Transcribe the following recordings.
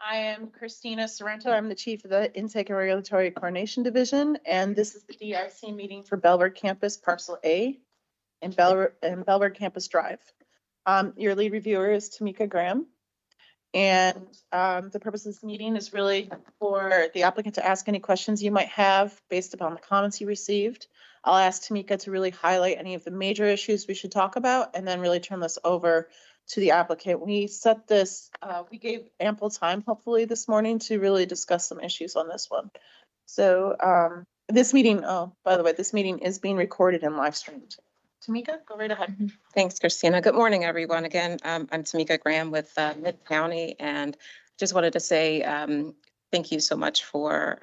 I am Christina Sorrento. I'm the chief of the Intake and Regulatory Coordination Division, and this is the DRC meeting for Bellward Campus Parcel A and Bellward Campus Drive. Your lead reviewer is Tamika Graham, and the purpose of this meeting is really for the applicant to ask any questions you might have based upon the comments you received. I'll ask Tamika to really highlight any of the major issues we should talk about, and then really turn this over to the applicant. We set this, we gave ample time, hopefully, this morning to really discuss some issues on this one. So this meeting, oh, by the way, this meeting is being recorded and live streamed. Tamika, go right ahead. Thanks, Christina. Good morning, everyone. Again, I'm Tamika Graham with Mid County, and just wanted to say thank you so much for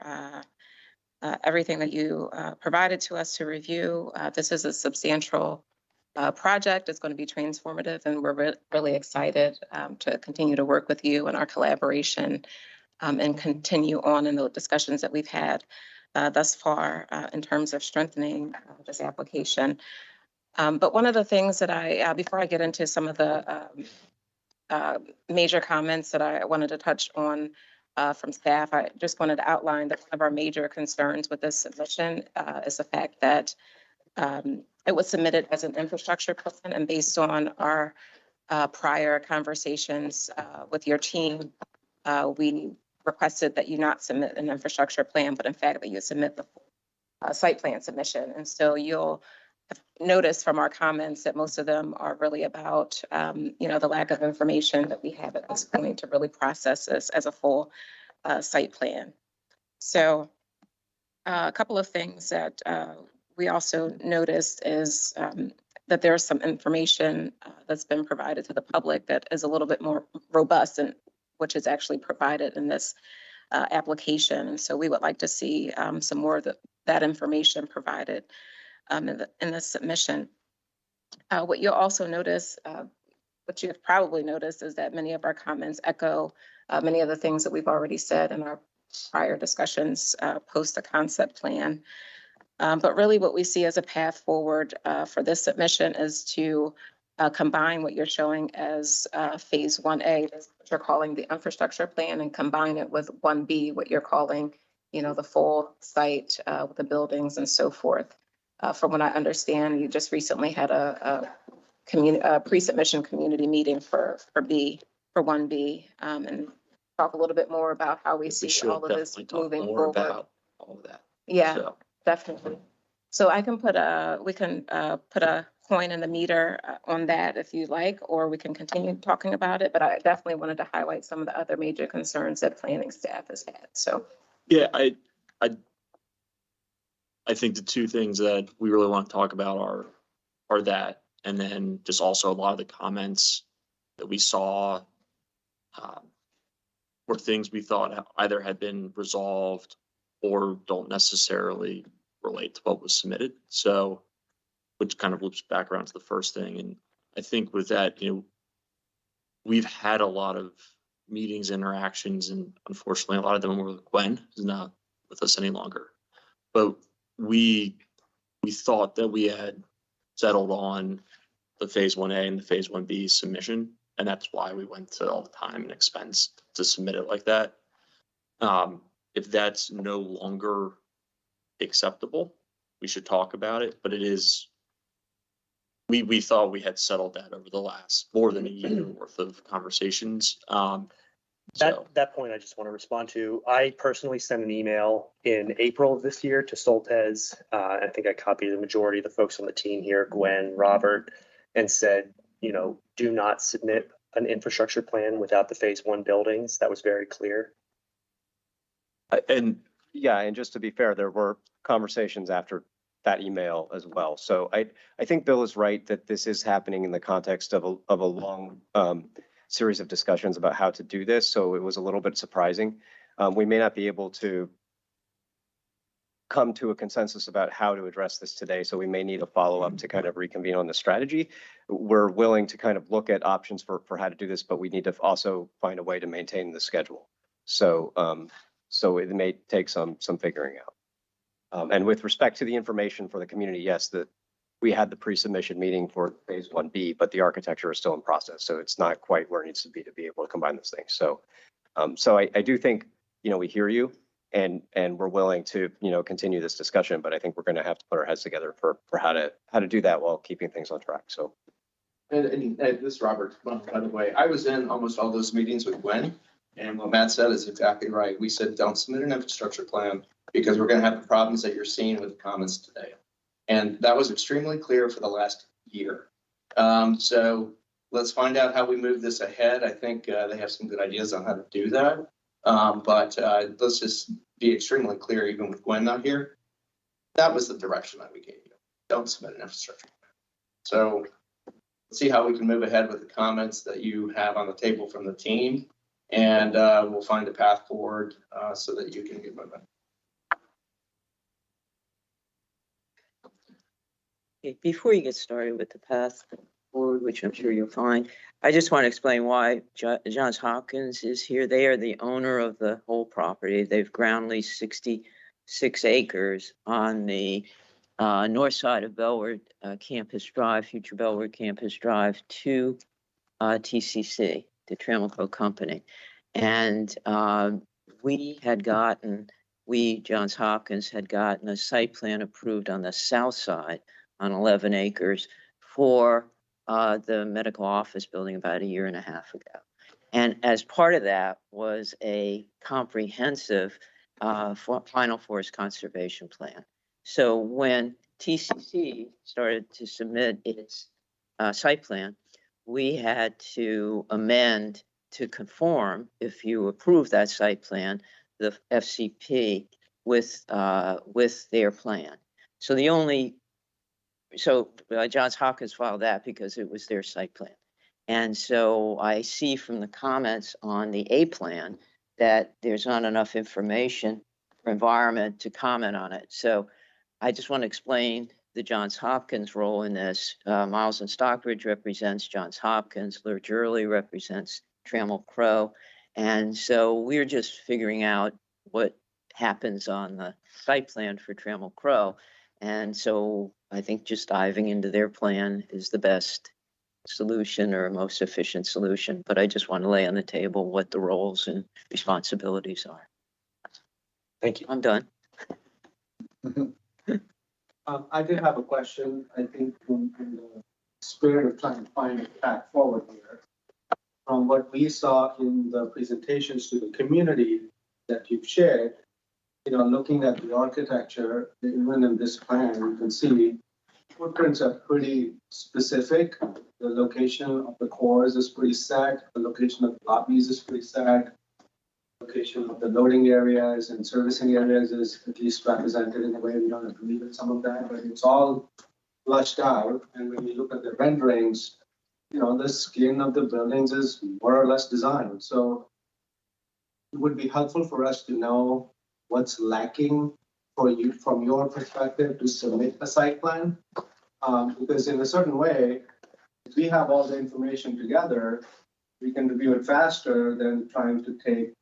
everything that you provided to us to review. This is a substantial project. Is going to be transformative, and we're really excited to continue to work with you and our collaboration and continue on in the discussions that we've had thus far in terms of strengthening this application. But one of the things that before I get into some of the major comments that I wanted to touch on from staff, I just wanted to outline that one of our major concerns with this submission is the fact that it was submitted as an infrastructure plan, and based on our prior conversations with your team, we requested that you not submit an infrastructure plan, but in fact that you submit the site plan submission. And so you'll notice from our comments that most of them are really about, the lack of information that we have at this point to really process this as a full site plan. So a couple of things that we also noticed is that there's some information that's been provided to the public that is a little bit more robust, and which is actually provided in this application. And so we would like to see some more of that information provided in the submission. What you'll also notice, what you have probably noticed, is that many of our comments echo many of the things that we've already said in our prior discussions post the concept plan. But really what we see as a path forward for this submission is to combine what you're showing as phase 1A, what you're calling the infrastructure plan, and combine it with 1B, what you're calling, the full site with the buildings and so forth. From what I understand, you just recently had a pre-submission community meeting for 1B, and talk a little bit more about how we see all of this moving forward. About all of that. Yeah. So. Definitely. So we can put a coin in the meter on that if you like, or we can continue talking about it. But I definitely wanted to highlight some of the other major concerns that planning staff has had. So yeah, I think the two things that we really want to talk about are that, and then just also a lot of the comments that we saw were things we thought either had been resolved or don't necessarily relate to what was submitted. So, which kind of loops back around to the first thing. And I think with that, we've had a lot of meetings, interactions, and unfortunately a lot of them were with Gwen, who's not with us any longer. But we thought that we had settled on the phase 1A and the phase 1B submission. And that's why we went to all the time and expense to submit it like that. If that's no longer acceptable, we should talk about it, but it is, we thought we had settled that over the last more than a year worth of conversations. That point I just want to respond to. I personally sent an email in April of this year to Soltez. I think I copied the majority of the folks on the team here, Gwen, Robert, and said, do not submit an infrastructure plan without the phase 1 buildings. That was very clear. And yeah, and just to be fair, there were conversations after that email as well. So I think Bill is right that this is happening in the context of a long series of discussions about how to do this. So it was a little bit surprising. We may not be able to come to a consensus about how to address this today. So we may need a follow-up to kind of reconvene on the strategy. We're willing to kind of look at options for how to do this, but we need to also find a way to maintain the schedule. So so it may take some figuring out. And with respect to the information for the community, yes, we had the pre-submission meeting for phase 1B, but the architecture is still in process. So it's not quite where it needs to be able to combine those things. So So I do think, we hear you and we're willing to, continue this discussion, but I think we're going to have to put our heads together for how to do that while keeping things on track. So. And this is Robert, by the way, I was in almost all those meetings with Gwen, and what Matt said is exactly right. We said, don't submit an infrastructure plan because we're gonna have the problems that you're seeing with the comments today. And that was extremely clear for the last year. So let's find out how we move this ahead. I think they have some good ideas on how to do that. But let's just be extremely clear, even with Gwen not here. That was the direction that we gave you. Don't submit an infrastructure plan. So let's see how we can move ahead with the comments that you have on the table from the team. And we'll find a path forward so that you can get moving. Okay, before you get started with the path forward, which I'm sure you'll find, I just want to explain why Johns Hopkins is here. They are the owner of the whole property. They've ground leased 66 acres on the north side of Bellward Campus Drive, future Bellward Campus Drive, to TCC, the Trammell Company. And Johns Hopkins had gotten a site plan approved on the south side on 11 acres for the medical office building about 1.5 years ago. And as part of that was a comprehensive final forest conservation plan. So when TCC started to submit its site plan, we had to amend to conform, if you approve that site plan, the FCP with their plan. So Johns Hopkins filed that because it was their site plan. And so I see from the comments on the A plan that there's not enough information for environment to comment on it. So I just want to explain the Johns Hopkins role in this. Miles and Stockbridge represents Johns Hopkins. Lur Jurley represents Trammell Crow. And so we're just figuring out what happens on the site plan for Trammell Crow. And so I think just diving into their plan is the best solution or most efficient solution. But I just want to lay on the table what the roles and responsibilities are. Thank you. I'm done. I did have a question. I think in the spirit of trying to find a path forward here, from what we saw in the presentations to the community that you've shared, looking at the architecture, even in this plan, you can see footprints are pretty specific. The location of the cores is pretty set. The location of the lobbies is pretty set. Location of the loading areas and servicing areas is at least represented in a way. We don't agree with some of that, but it's all flushed out. And when you look at the renderings, the skin of the buildings is more or less designed. So it would be helpful for us to know what's lacking for you from your perspective to submit a site plan. Because in a certain way, if we have all the information together, we can review it faster than trying to take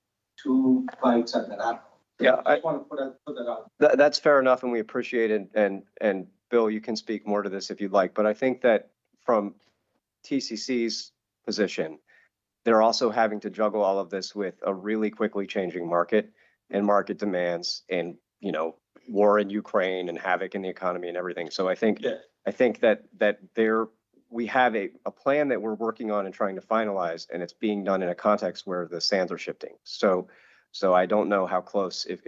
2 bites at that apple. Yeah, I just want to put that out. That's fair enough, and we appreciate it. And Bill, you can speak more to this if you'd like, but I think that from TCC's position, they're also having to juggle all of this with a really quickly changing market and market demands, and war in Ukraine and havoc in the economy and everything. So I think that we have a plan that we're working on and trying to finalize, and it's being done in a context where the sands are shifting. So I don't know how close, if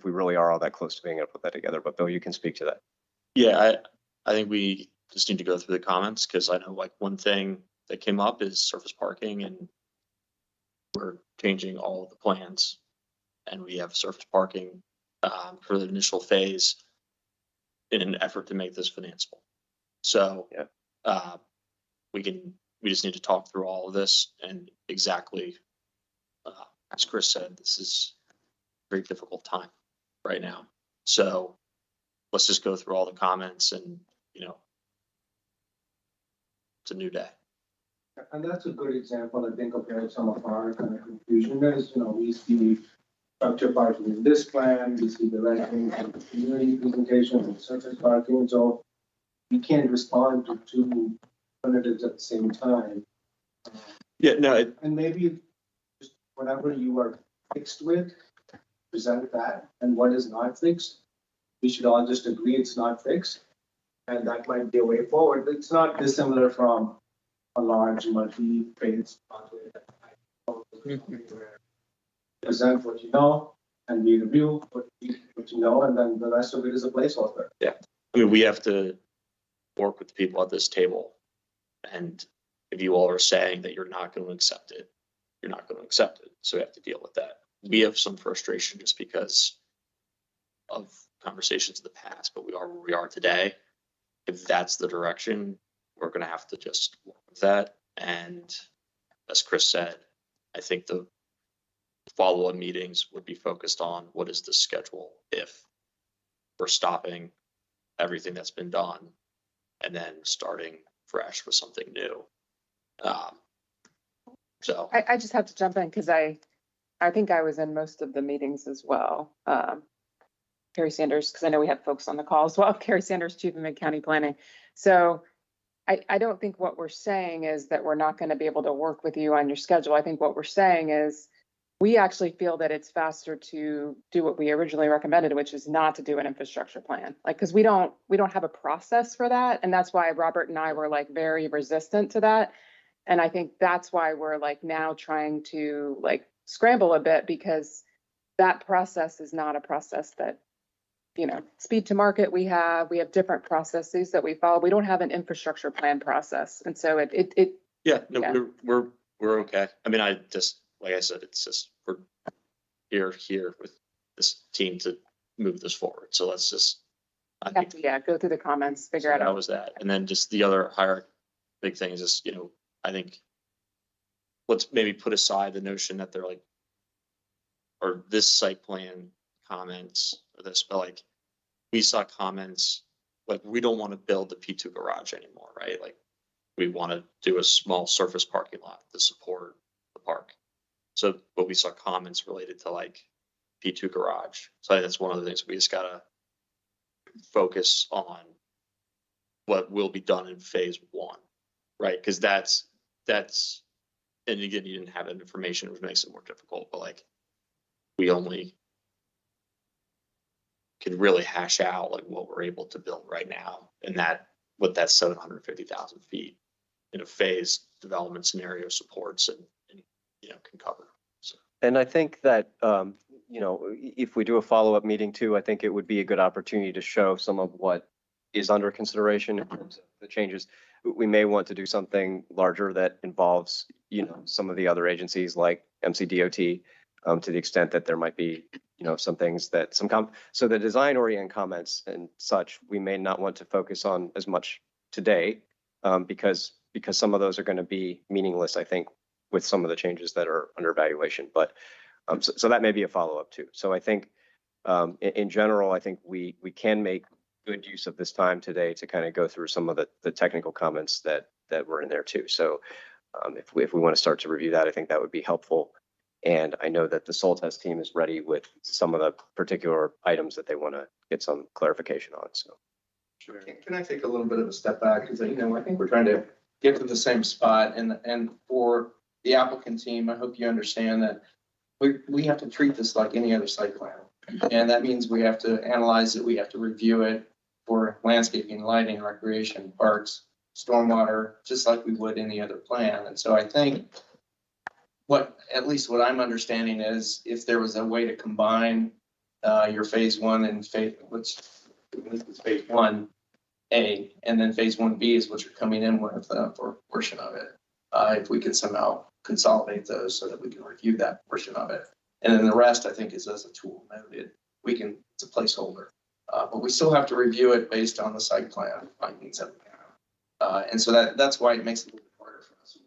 we really are all that close to being able to put that together, but Bill, you can speak to that. Yeah, I think we just need to go through the comments, because I know one thing that came up is surface parking, and we're changing all of the plans, and we have surface parking for the initial phase in an effort to make this financeable. So yeah. We just need to talk through all of this, and exactly as Chris said, this is a very difficult time right now. So let's just go through all the comments, and it's a new day. And that's a good example, I think, of where some of our kind of confusion is. We see structure parking in this plan, we see the renderings and the community presentation and surface parking. So we can't respond to 2 alternatives at the same time. Yeah, no. And maybe just whatever you are fixed with, present that, and what is not fixed, we should all just agree it's not fixed. And that might be a way forward. It's not dissimilar from a large multi-phase project. Present what you know, and we review what you know, and then the rest of it is a placeholder. I mean, we have to work with the people at this table. And if you all are saying that you're not going to accept it, you're not going to accept it. So we have to deal with that. We have some frustration just because of conversations in the past, but we are where we are today. If that's the direction, we're going to have to just work with that. And as Chris said, I think the follow-up meetings would be focused on what is the schedule if we're stopping everything that's been done and then starting fresh with something new. So I just have to jump in because I think I was in most of the meetings as well. Carrie Sanders, because I know we have folks on the call as well. Carrie Sanders, Chief of Mid-County Planning. So I don't think what we're saying is that we're not going to be able to work with you on your schedule. I think what we're saying is we actually feel that it's faster to do what we originally recommended, which is not to do an infrastructure plan. Like, because we don't have a process for that. And that's why Robert and I were like very resistant to that. And I think that's why we're like now trying to like scramble a bit, because that process is not a process that, you know, speed to market we have different processes that we follow. We don't have an infrastructure plan process. And so yeah, no, Yeah. we're okay. I mean, I just, like I said, it's just, we're here with this team to move this forward. So let's just, I we have think to, go through the comments, figure so it that out. was that. And then just the other higher big thing is just, you know, I think let's maybe put aside the notion that they're like, or this site plan comments or this, but like we saw comments, like we don't want to build the P2 garage anymore, right? Like we want to do a small surface parking lot to support the park. So, but we saw comments related to like P2 garage. So I think that's one of the things we just gotta focus on what will be done in phase one, right? Because that's, and again, you didn't have that information, which makes it more difficult, but like we only can really hash out like what we're able to build right now, and that what that 750,000 feet in a phased development scenario supports and you know can cover. So. And I think that, you know, if we do a follow-up meeting too, I think it would be a good opportunity to show some of what is under consideration in terms of the changes. We may want to do something larger that involves, you know, some of the other agencies like MCDOT, to the extent that there might be, you know, some things that so the design orient comments and such, we may not want to focus on as much today, because some of those are going to be meaningless, I think, with some of the changes that are under evaluation. But so that may be a follow-up too. So I think in general, I think we can make good use of this time today to kind of go through some of the technical comments that were in there too. So if we want to start to review that, I think that would be helpful. And I know that the Soul Test team is ready with some of the particular items that they want to get some clarification on. So. Sure. Can I take a little bit of a step back? Because, you know, I think we're trying to get to the same spot. And for the applicant team, I hope you understand that we have to treat this like any other site plan. And that means we have to analyze it. We have to review it for landscaping, lighting, recreation, parks, stormwater, just like we would any other plan. And so I think at least what I'm understanding is if there was a way to combine your phase one and phase 1A, and then phase 1B is what you're coming in with for a portion of it. If we could somehow consolidate those so that we can review that portion of it. And then the rest, I think, is as a tool noted. It's a placeholder. But we still have to review it based on the site plan findings that we have. And so that's why it makes it a little bit harder for us.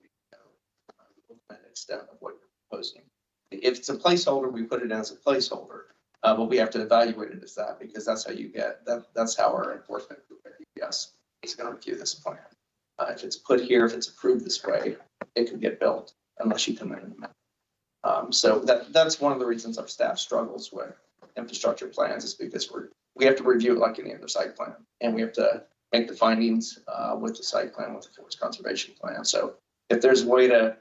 The extent of what you're proposing. If it's a placeholder, we put it as a placeholder, but we have to evaluate it as that because that's how you get that. That's how our enforcement group at UPS is going to review this plan. If it's put here, if it's approved this way, it could get built unless you come in and amend. So that's one of the reasons our staff struggles with infrastructure plans is because we have to review it like any other site plan, and we have to make the findings with the site plan with the forest conservation plan. So if there's a way to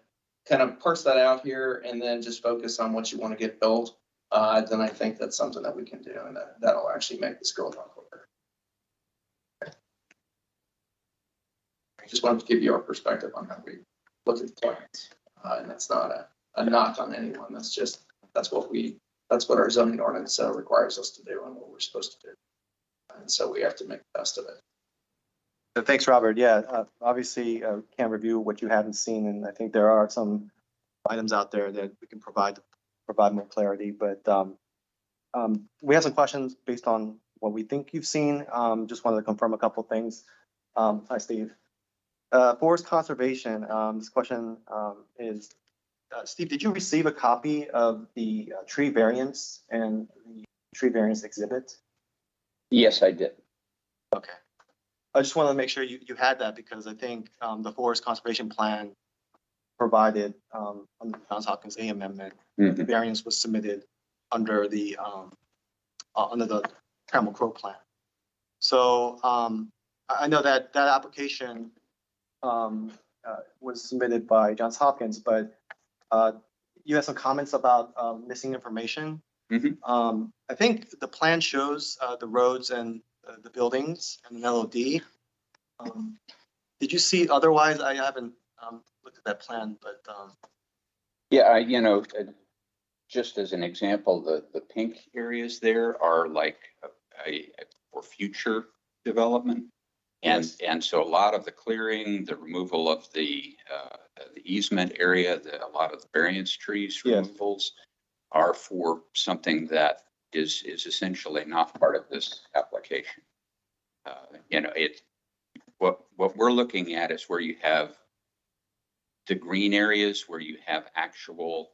kind of parse that out here and then just focus on what you want to get built, then I think that's something that we can do, and that'll actually make this go a lot quicker. I just wanted to give you our perspective on how we look at the plans, and that's not a knock on anyone. That's what our zoning ordinance requires us to do and what we're supposed to do, and so we have to make the best of it. So thanks, Robert. Yeah, obviously, can't review what you haven't seen, and I think there are some items out there that we can provide more clarity. But we have some questions based on what we think you've seen. Just wanted to confirm a couple things. Hi, Steve. Forest conservation. This question is, Steve, did you receive a copy of the tree variance and the tree variance exhibit? Yes, I did. Okay. I just wanted to make sure you had that, because I think the forest conservation plan provided under the Johns Hopkins A amendment, the variance was submitted under the Trammell Crow plan. So I know that application was submitted by Johns Hopkins, but you had some comments about missing information. I think the plan shows the roads and the buildings and an LOD. Did you see otherwise? I haven't looked at that plan, but Yeah, just as an example, the pink areas there are like for future development. And so a lot of the clearing, the removal of the easement area, a lot of the variance trees removals are for something that is essentially not part of this application. What we're looking at is where you have the green areas, where you have actual,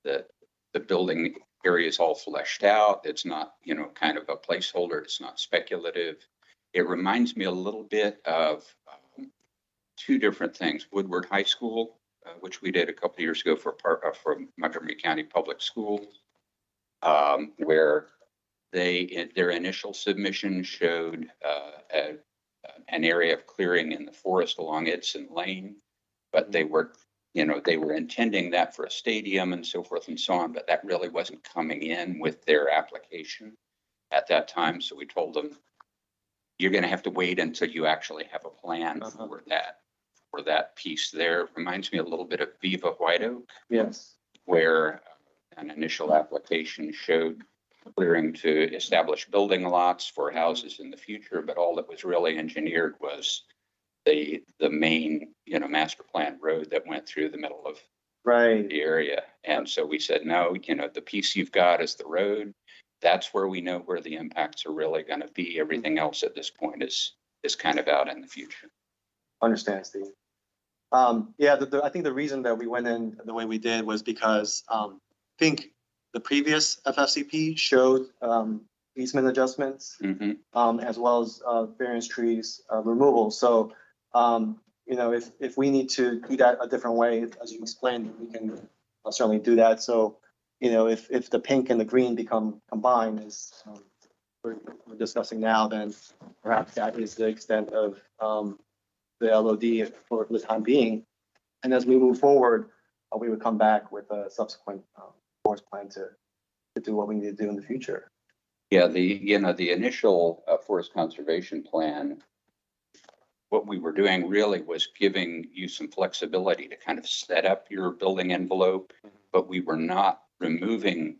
the building area is all fleshed out. It's not, kind of a placeholder. It's not speculative. It reminds me a little bit of two different things. Woodward High School, which we did a couple of years ago for Montgomery County Public Schools, where their initial submission showed an area of clearing in the forest along Edson Lane, but they were intending that for a stadium and so forth and so on, but that really wasn't coming in with their application at that time. So we told them, you're going to have to wait until you actually have a plan for that piece there. Reminds me a little bit of Viva White Oak. yes. Where an initial application showed clearing to establish building lots for houses in the future, but all that was really engineered was the main, master plan road that went through the middle of the area. And so we said, no, the piece you've got is the road. That's where we know where the impacts are really going to be. Everything else at this point is kind of out in the future. Understand, Steve. I think the reason that we went in the way we did was because I think the previous FFCP showed easement adjustments as well as variance trees removal. So, if we need to do that a different way, as you explained, we can certainly do that. So, if the pink and the green become combined, as we're discussing now, then perhaps that is the extent of the LOD for the time being. And as we move forward, we would come back with a subsequent forest plan to do what we need to do in the future. Yeah, the initial forest conservation plan, what we were doing really was giving you some flexibility to kind of set up your building envelope, but we were not removing,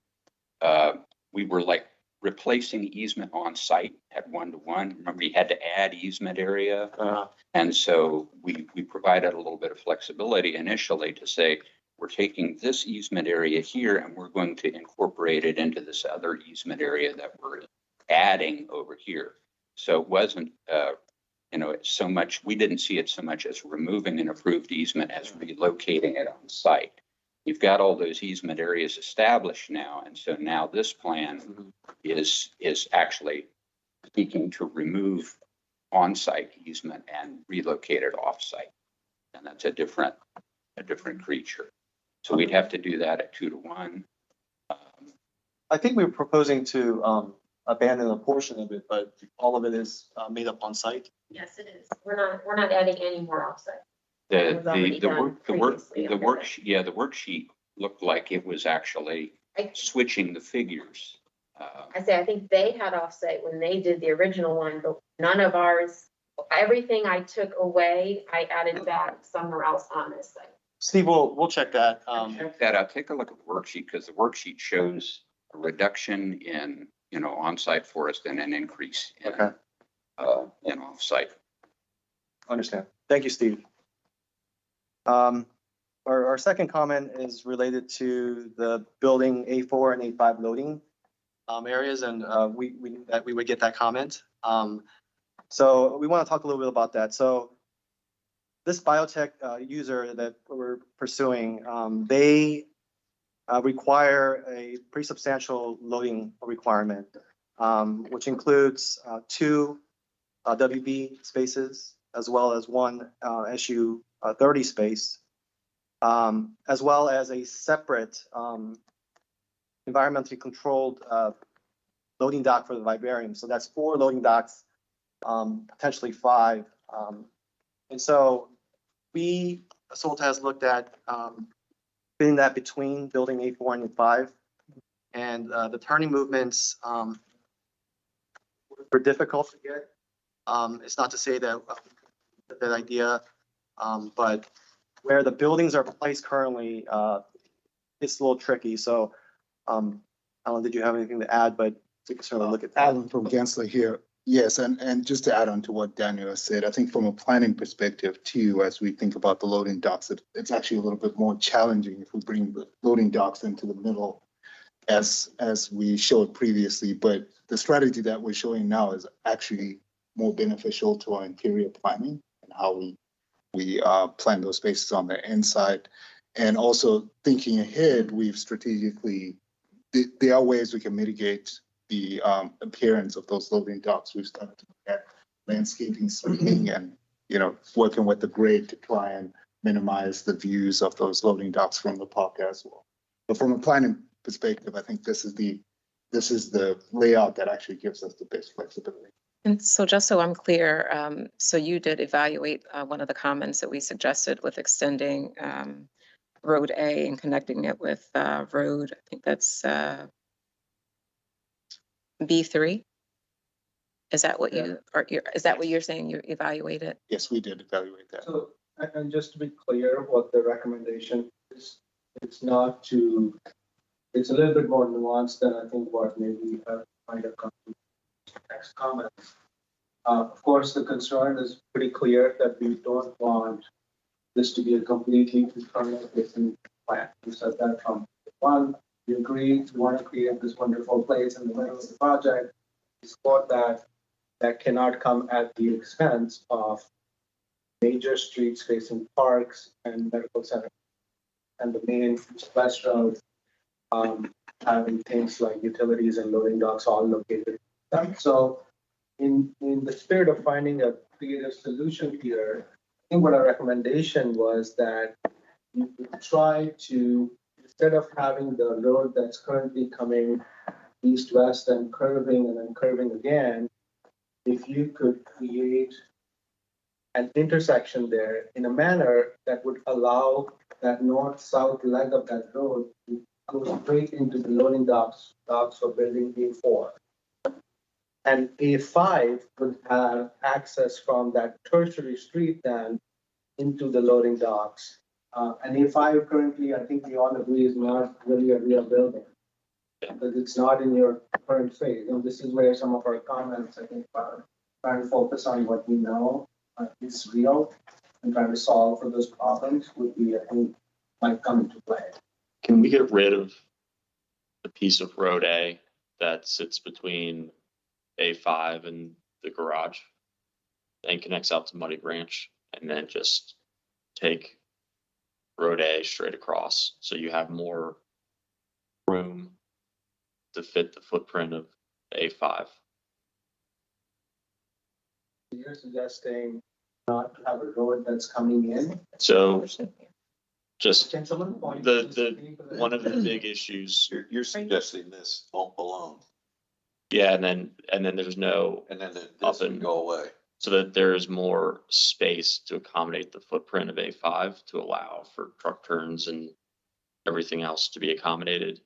we were like replacing easement on site at 1-to-1. Remember, you had to add easement area. And so we provided a little bit of flexibility initially to say, we're taking this easement area here and we're going to incorporate it into this other easement area that we're adding over here. So it wasn't, so much, we didn't see it so much as removing an approved easement as relocating it on site. You've got all those easement areas established now. And so now this plan is actually seeking to remove on-site easement and relocate it off-site. And that's a different creature. So we'd have to do that at 2-to-1. I think we were proposing to abandon a portion of it, but all of it is made up on site. Yes, it is. We're not adding any more offsite. The, was already the done work, previously the under worksheet, yeah, the worksheet looked like it was actually I- switching the figures. I say, I think they had offsite when they did the original one, but none of ours, everything I took away, I added back somewhere else on this site. Steve, we'll check that. Check that out. Take a look at the worksheet because the worksheet shows a reduction in, on-site forest and an increase in, Okay. in off-site. Understand. Thank you, Steve. Our second comment is related to the building A4 and A5 loading areas, and we knew that we would get that comment. So we want to talk a little bit about that. So this biotech user that we're pursuing, they require a pretty substantial loading requirement, which includes 2 WB spaces as well as 1 SU 30 space, as well as a separate environmentally controlled loading dock for the vivarium. So that's 4 loading docks, potentially 5. And so Solta has looked at fitting that between building A4 and A5. And the turning movements were difficult to get. It's not to say that that idea, but where the buildings are placed currently, it's a little tricky. So, Alan, did you have anything to add? But we can certainly look at that. Alan from Gensler here. Yes, and just to add on to what Daniel said, I think from a planning perspective too, as we think about the loading docks, it's actually a little bit more challenging if we bring the loading docks into the middle as we showed previously. But the strategy that we're showing now is actually more beneficial to our interior planning and how we plan those spaces on the inside. And also thinking ahead, we've strategically, there are ways we can mitigate the appearance of those loading docks. We've started to look at landscaping, screening, and working with the grade to try and minimize the views of those loading docks from the park as well. But from a planning perspective, I think this is the layout that actually gives us the best flexibility. And so just so I'm clear, so you did evaluate one of the comments that we suggested with extending Road A and connecting it with Road, I think that's B3? Is that what is that what you're saying you evaluated? Yes, we did evaluate that. So, and just to be clear, what the recommendation is, it's a little bit more nuanced than I think what maybe might have come to next comments. Of course, the concern is pretty clear that we don't want this to be a completely internal-facing plan. We said that from one. We agree we want to create this wonderful place in the middle of the project. We support that. That cannot come at the expense of major streets facing parks and medical centers. And the main West Road having things like utilities and loading docks all located. So in the spirit of finding a creative solution here, I think what our recommendation was that you could try to, instead of having the road that's currently coming east-west and then curving again, if you could create an intersection there in a manner that would allow that north-south leg of that road to go straight into the loading docks for building A4. And A5 would have access from that tertiary street then into the loading docks. And A5 currently, I think we all agree, is not really a real building. Because it's not in your current phase. And this is where some of our comments, I think, are trying to focus on what we know is real and trying to solve for those problems would be, I think, might come into play. Can we get rid of the piece of Road A that sits between A5 and the garage and connects out to Muddy Branch, and then just take Road A straight across so you have more room to fit the footprint of A5? You're suggesting not to have a road that's coming in? So just Can someone point? one of the big issues, You're suggesting this alone, yeah, and then there's no and then Up this would and- go away. so that there is more space to accommodate the footprint of A5 to allow for truck turns and everything else to be accommodated,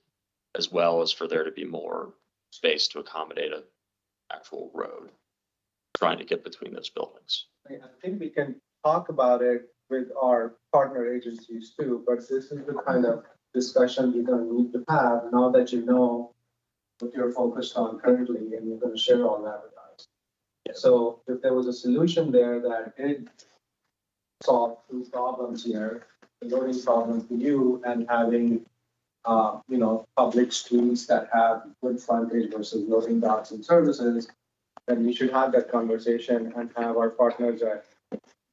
as well as for there to be more space to accommodate a actual road, trying to get between those buildings. I think we can talk about it with our partner agencies too, but this is the kind of discussion you're gonna need to have now that you know what you're focused on currently, and you're gonna share all that with us. So if there was a solution there that did solve two problems here, the loading problem for you and having, public streets that have good frontage versus loading docks and services, then we should have that conversation and have our partners at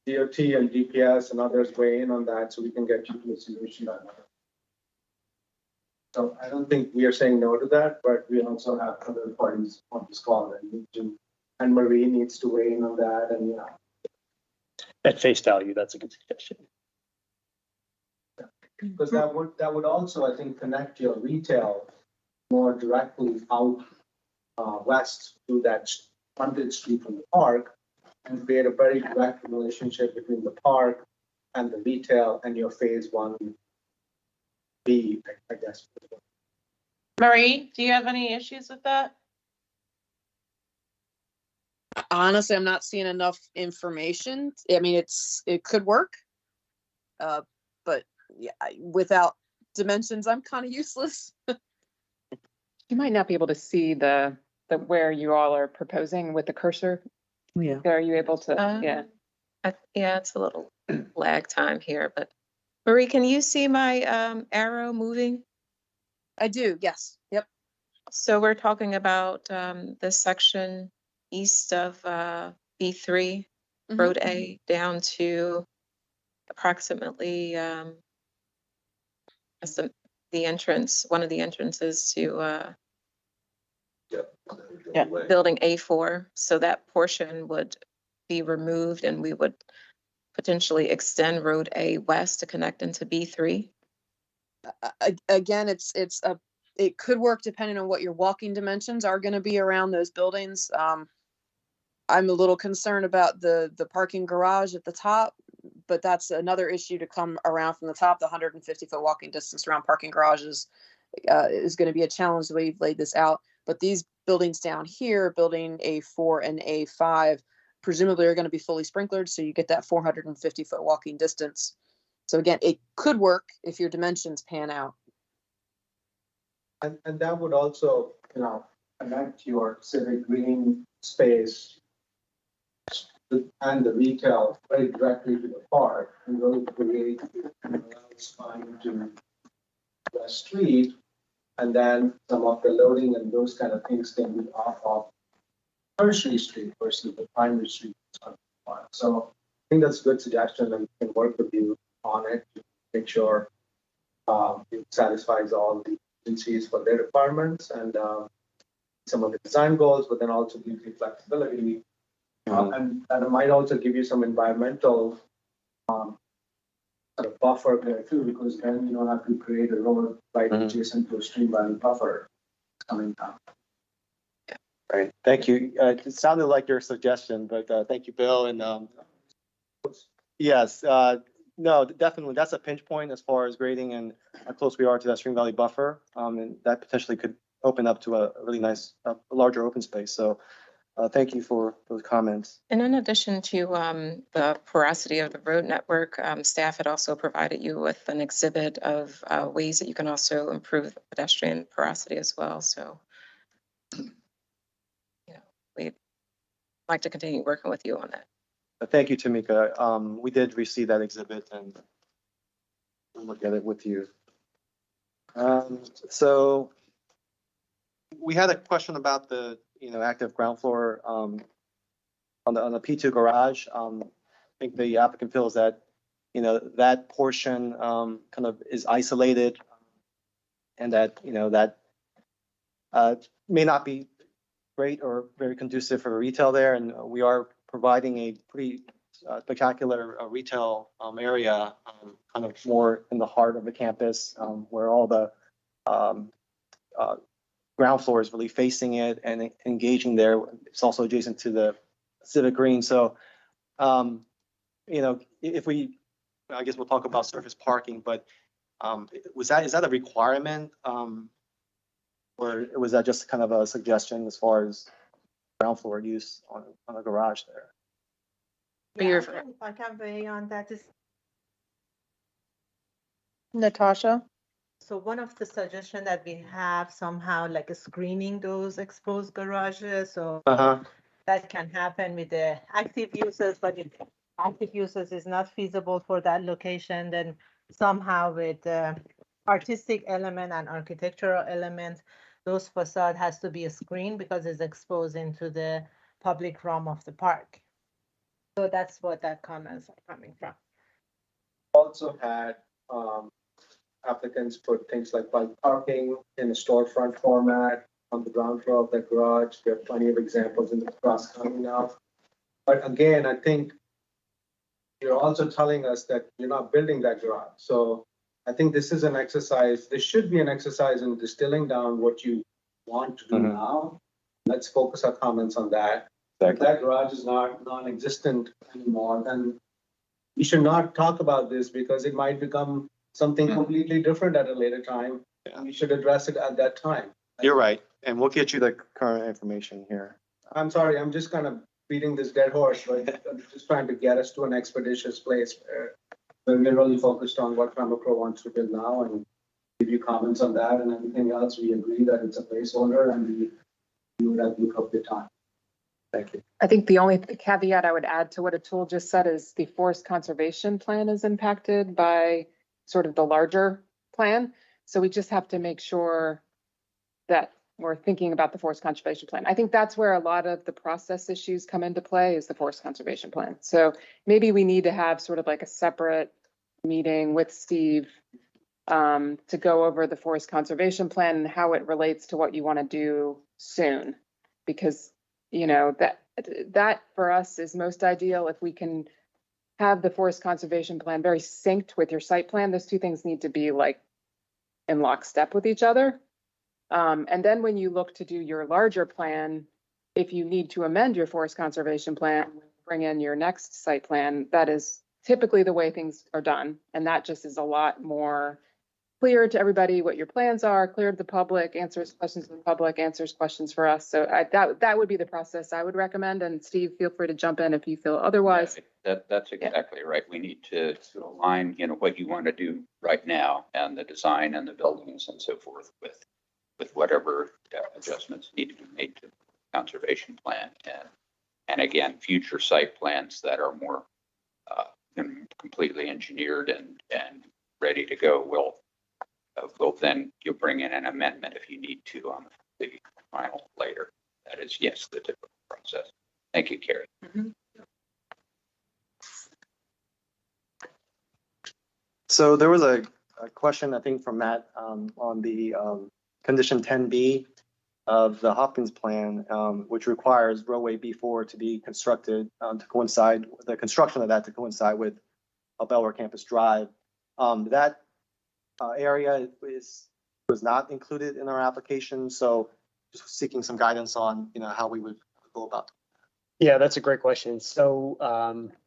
DOT and DPS and others weigh in on that so we can get you to a solution on that. So I don't think we are saying no to that, but we also have other parties on this call that need to, and Marie needs to weigh in on that, and At face value, that's a good suggestion. because that would also, I think, connect your retail more directly out west to that frontage street from the park and create a very direct relationship between the park and the retail and your phase 1B, I guess. Marie, do you have any issues with that? Honestly, I'm not seeing enough information. I mean, it could work. But yeah, without dimensions, I'm kind of useless. You might not be able to see the where you all are proposing with the cursor. Yeah. Are you able to? Yeah. Yeah, it's a little lag time here, but Marie, can you see my arrow moving? I do, yes. Yep. So we're talking about this section east of B3, Mhm. Road A, down to approximately that's the entrance, one of the entrances to Yeah. building A4. So that portion would be removed and we would potentially extend Road A west to connect into B3. Again, it could work depending on what your walking dimensions are going to be around those buildings. I'm a little concerned about the parking garage at the top, but that's another issue to come around from the top. The 150-foot walking distance around parking garages is going to be a challenge the way you've laid this out. But these buildings down here, building A4 and A5, presumably are going to be fully sprinklered, so you get that 450-foot walking distance. So again, it could work if your dimensions pan out. And that would also, connect your civic green space and the retail very directly to the park and really create a spine to the street. And then some of the loading and those kind of things can be off of tertiary street versus the primary street. So I think that's a good suggestion, and we can work with you on it to make sure it satisfies all the agencies for their requirements and some of the design goals, but then also gives you flexibility. And that might also give you some environmental sort of buffer there too, because then you don't have to create a road right adjacent to a stream valley buffer coming down. Right, thank you. It sounded like your suggestion, but thank you, Bill. And yes, no, definitely, that's a pinch point as far as grading and how close we are to that Stream Valley buffer. And that potentially could open up to a really nice, larger open space. So thank you for those comments. And in addition to the porosity of the road network, staff had also provided you with an exhibit of ways that you can also improve the pedestrian porosity as well. So, we'd like to continue working with you on that. Thank you, Tamika. We did receive that exhibit and we'll look at it with you. So we had a question about the active ground floor on the P2 garage. I think the applicant feels that that portion kind of is isolated and that that may not be great or very conducive for retail there, and we are providing a pretty spectacular retail area, kind of more in the heart of the campus, where all the ground floor is really facing it and engaging there. It's also adjacent to the Civic Green. So, you know, if we, I guess we'll talk about surface parking, but is that a requirement? Or was that just kind of a suggestion as far as ground floor use on a garage there? You're- If I can weigh on that is, Natasha? so one of the suggestion that we have somehow like screening those exposed garages, so that can happen with the active users, but if active users is not feasible for that location, then somehow with artistic element and architectural element, those facade has to be a screen because it's exposed into the public realm of the park. So that's what that comments are coming from. Also had applicants put things like bike parking in a storefront format on the ground floor of the garage. There are plenty of examples in the cross county now. But again, I think you're also telling us that you're not building that garage. So I think this is an exercise, this should be an exercise in distilling down what you want to do now. Let's focus our comments on that. If that garage is not non-existent anymore, then we should not talk about this because it might become something completely different at a later time. And we should address it at that time. You're right. And we'll get you the current information here. I'm sorry, I'm just kind of beating this dead horse, but I'm just trying to get us to an expeditious place where we're really focused on what Pembroke wants to build now and give you comments on that, and anything else, we agree that it's a placeholder and we would have to look up the time. Thank you. I think the only caveat I would add to what Atul just said is the forest conservation plan is impacted by sort of the larger plan. So we just have to make sure that we're thinking about the forest conservation plan. I think that's where a lot of the process issues come into play, is the forest conservation plan. So maybe we need to have sort of like a separate meeting with Steve to go over the forest conservation plan and how it relates to what you want to do soon. Because, you know, that for us is most ideal if we can have the forest conservation plan very synced with your site plan. Those two things need to be like in lockstep with each other. And then when you look to do your larger plan, if you need to amend your forest conservation plan, bring in your next site plan, that is typically the way things are done. And that just is a lot more clear to everybody what your plans are, clear to the public, answers questions to the public, answers questions for us. So that would be the process I would recommend. And Steve, feel free to jump in if you feel otherwise. That's exactly right. We need to align, you know, what you want to do right now and the design and the buildings and so forth with whatever adjustments need to be made to the conservation plan. And again, future site plans that are more completely engineered and ready to go will then you'll bring in an amendment if you need to on the final later. That is, yes, the typical process. Thank you, Carrie. So there was a question, I think, from Matt on the condition 10B of the Hopkins plan, which requires roadway B4 to be constructed to coincide, the construction of that to coincide with Belware Campus Drive. That area was not included in our application, so just seeking some guidance on, you know, how we would go about that. Yeah, that's a great question. So,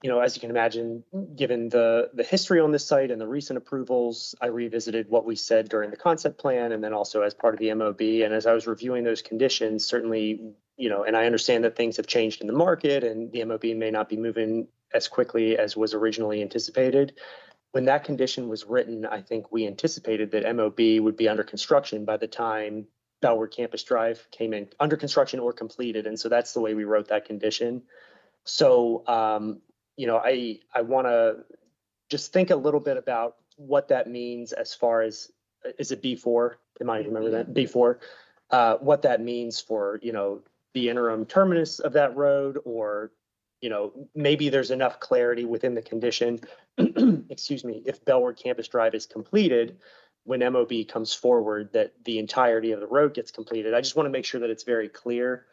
you know, as you can imagine, given the history on this site and the recent approvals, I revisited what we said during the concept plan and then also as part of the MOB. And as I was reviewing those conditions, certainly, you know, and I understand that things have changed in the market and the MOB may not be moving as quickly as was originally anticipated. When that condition was written, I think we anticipated that MOB would be under construction by the time Belware Campus Drive came in, under construction or completed. And so that's the way we wrote that condition. So, you know, I want to just think a little bit about what that means as far as, is it B4? Am I remember that? B4? What that means for, you know, the interim terminus of that road, or, you know, maybe there's enough clarity within the condition, excuse me, if Belware Campus Drive is completed, when MOB comes forward, that the entirety of the road gets completed. I just want to make sure that it's very clear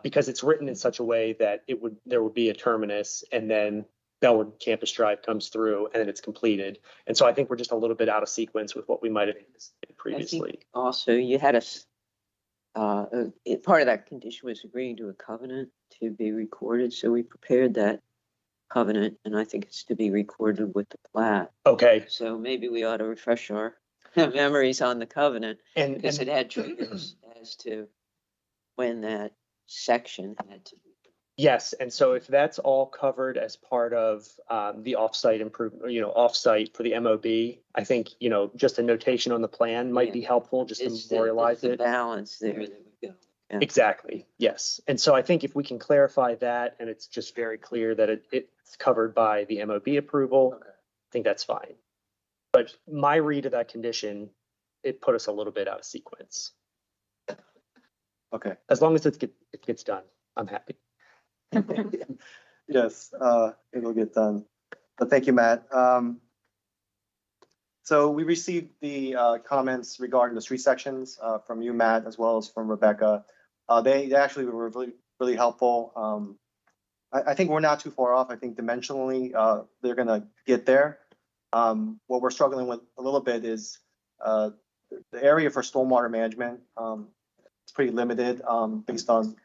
because it's written in such a way that there would be a terminus and then Belware Campus Drive comes through and then it's completed. And so I think we're just a little bit out of sequence with what we might have anticipated previously. Also, you had part of that condition was agreeing to a covenant to be recorded, so we prepared that covenant, and I think it's to be recorded with the plat. Okay, So maybe we ought to refresh our memories on the covenant, and, because it had triggers as to when that section had to be. yes, and so if that's all covered as part of the offsite improvement, offsite for the MOB, I think, just a notation on the plan might be helpful, just to It's memorialize the it. balance there that we go. Yeah. Exactly, yes. And so I think if we can clarify that and it's just very clear that it's covered by the MOB approval, I think that's fine. But my read of that condition, it put us a little bit out of sequence. Okay. As long as it gets done, I'm happy. Yes, it'll get done. But thank you, Matt. So we received the comments regarding the street sections from you, Matt, as well as from Rebecca. They actually were really, really helpful. I think we're not too far off. I think dimensionally, they're gonna get there. What we're struggling with a little bit is the area for stormwater management. It's pretty limited based on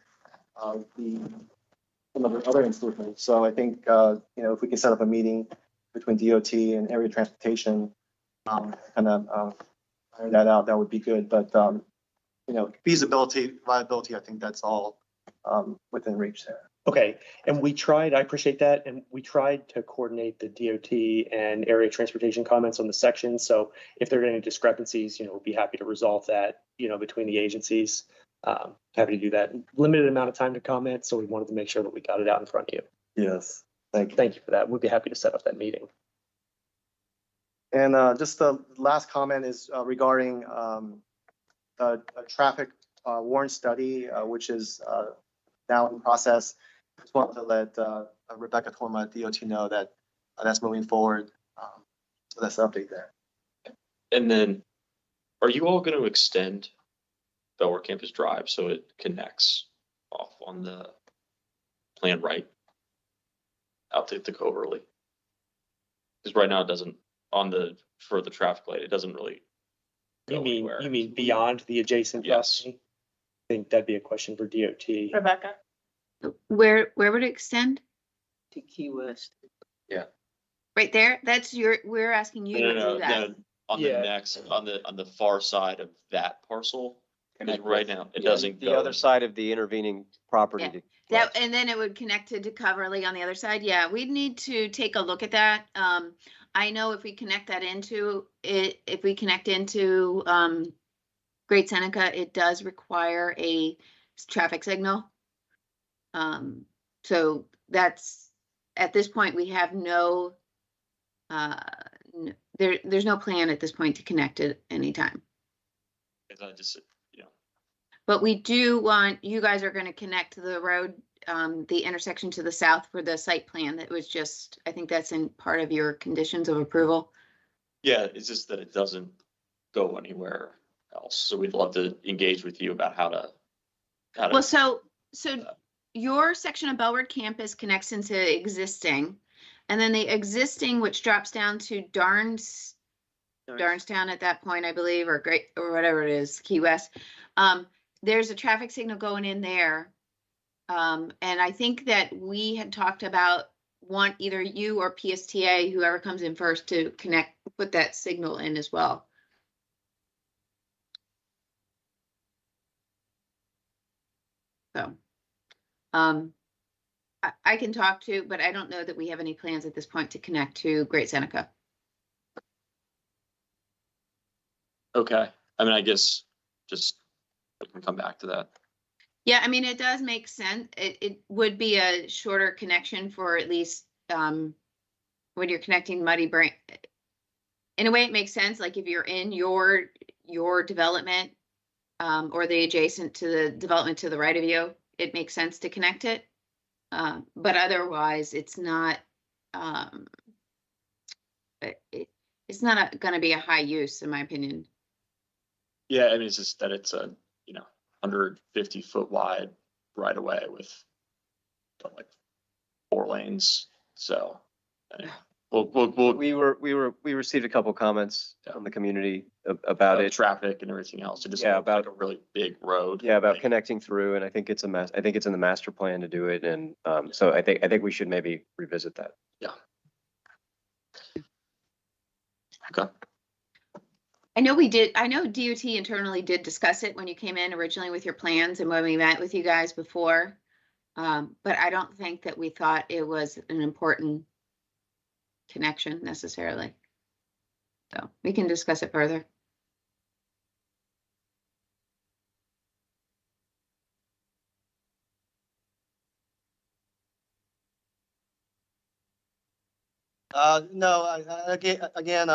some of the other improvements. So I think, if we can set up a meeting between DOT and area transportation, kind of iron that out, that would be good. But, feasibility, viability, I think that's all within reach there. Okay, and I appreciate that, and we tried to coordinate the DOT and area transportation comments on the section. So if there are any discrepancies, we'll be happy to resolve that, between the agencies. Happy to do that. Limited amount of time to comment, so we wanted to make sure that we got it out in front of you. Yes, thank you. Thank you for that. We'd be happy to set up that meeting. And just the last comment is regarding a traffic warrant study, which is now in process. Just wanted to let Rebecca Torma at DOT know that that's moving forward. So that's the update there. And then, are you all going to extend Belvoir Campus Drive so it connects off on the plan right out to the Coverly? Because right now it doesn't, for the traffic light, it doesn't really go anywhere. You mean beyond the adjacent Yes. property? I think that'd be a question for DOT. Rebecca? Where would it extend? To Key West. Right there? We're asking you to do that. No, on the Yeah. next, on the far side of that parcel. Because right now it doesn't The go. other side of the intervening property. Yeah. to- And then it would connect to Coverly on the other side. Yeah, we'd need to take a look at that. I know if we connect that into Great Seneca, it does require a traffic signal. So that's, at this point, we have no, there's no plan at this point to connect it anytime. I just, But we do want, you guys are gonna connect to the road, the intersection to the south for the site plan. That was just, I think that's in part of your conditions of approval. yeah, it's just that it doesn't go anywhere else. So we'd love to engage with you about how to. Well, so your section of Bellward campus connects into existing, and then the existing, which drops down to Darnestown at that point, I believe, or whatever it is, Key West. There's a traffic signal going in there. And I think that we had talked about either you or PSTA, whoever comes in first, to put that signal in as well. So, I can talk to, but I don't know that we have any plans at this point to connect to Great Seneca. Okay, I mean, I guess just we can come back to that. Yeah, I mean, it does make sense. It would be a shorter connection for at least when you're connecting Muddy Brain. In a way, it makes sense. Like if you're in your development or the adjacent to the development to the right of you, it makes sense to connect it. But otherwise, it's not. It's not going to be a high use, in my opinion. Yeah, I mean, it's just that it's a 150-foot wide right away with like 4 lanes. So, anyway. We received a couple comments from the community about it. Traffic and everything else. It just Yeah, looks like a really big road. Yeah, about Like, connecting through, and I think it's I think it's in the master plan to do it, and so I think we should maybe revisit that. Yeah. Okay. I know DOT internally did discuss it when you came in originally with your plans and when we met with you guys before. But I don't think that we thought it was an important connection necessarily. So we can discuss it further. No, again,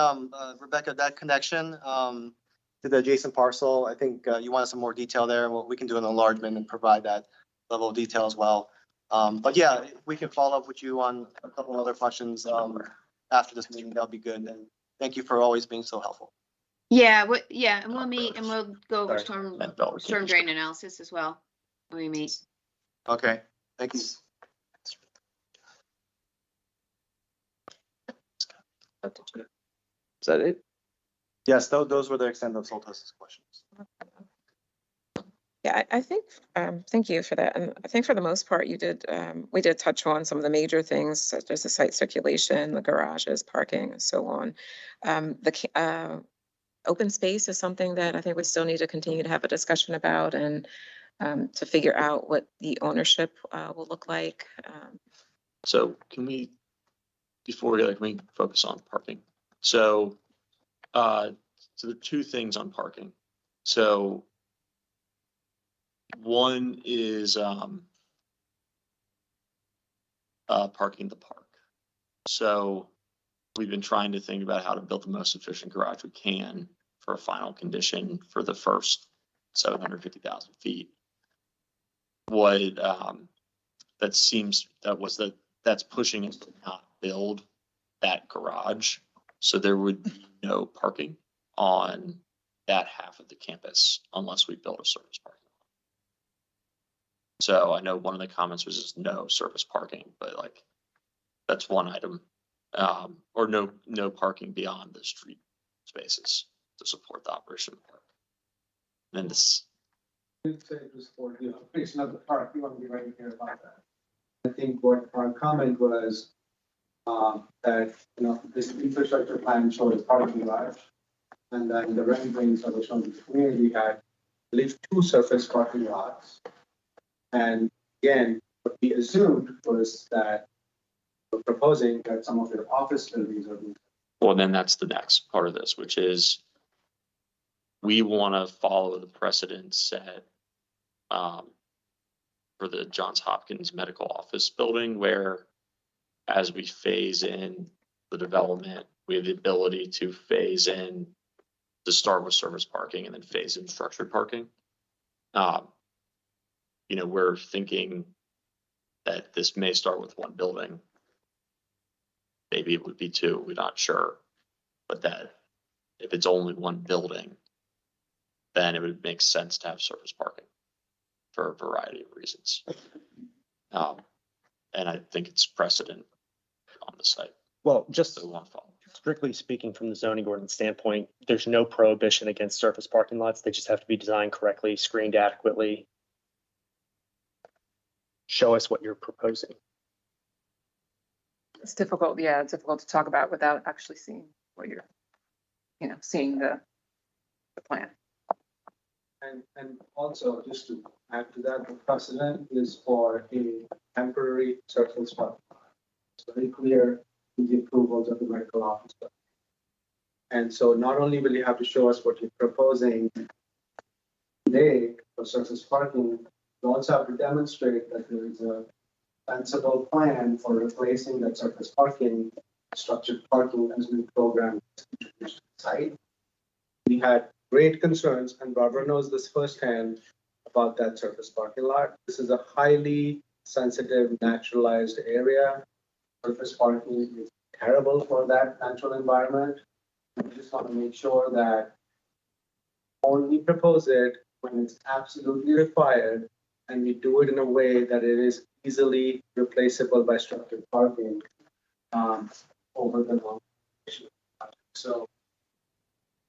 Rebecca, that connection, to the adjacent parcel, I think, you wanted some more detail there. Well, we can do an enlargement and provide that level of detail as well. But yeah, we can follow up with you on a couple other questions, after this meeting. That'll be good. And thank you for always being so helpful. Yeah, and we'll meet and we'll go over Sorry. storm drain analysis as well when we meet. Okay, thank you. Is that it? Yes, those were the extent of Soltis' questions. Yeah, I think, thank you for that. And I think for the most part, we did touch on some of the major things such as the site circulation, the garages, parking, and so on. Open space is something that I think we still need to continue to have a discussion about and to figure out what the ownership will look like. So before we focus on parking? So the two things on parking. So one is parking the park. So we've been trying to think about how to build the most efficient garage we can for a final condition for the first 750,000 feet. That's pushing us to not build that garage. So there would be no parking on that half of the campus unless we build a surface parking lot. So I know one of the comments was just no surface parking, but like that's one item. Or no parking beyond the street spaces to support the operation of the park. And then this. Didn't say it was for the operation of the park. We want to be right here about that. I think what our comment was, that, this infrastructure plan showed a parking garage. And then the renderings that were shown in the community had at least 2 surface parking lots. And again, what we assumed was that we're proposing that some of their office buildings are being. Well, then that's the next part of this, which is we want to follow the precedent set for the Johns Hopkins Medical Office building, where as we phase in the development, we have the ability to phase in to start with service parking and then phase in structured parking. We're thinking that this may start with one building. Maybe it would be 2, we're not sure. But that if it's only one building, then it would make sense to have surface parking for a variety of reasons. And I think it's precedent on the site. Well, just So we want to follow. strictly speaking from the zoning ordinance standpoint, there's no prohibition against surface parking lots. They just have to be designed correctly, screened adequately. Show us what you're proposing. It's difficult, yeah, it's difficult to talk about without actually seeing what you're, seeing the plan. And also, just to add to that, the precedent is for a temporary surface parking lot. It's very clear in the approvals of the medical office. And so not only will you have to show us what you're proposing today for surface parking, you also have to demonstrate that there is a sensible plan for replacing that surface parking, structured parking as we program the site. We had great concerns, and Barbara knows this firsthand, about that surface parking lot. This is a highly sensitive, naturalized area. Surface parking is terrible for that natural environment. We just want to make sure that only propose it when it's absolutely required, and we do it in a way that it is easily replaceable by structured parking. over the long. So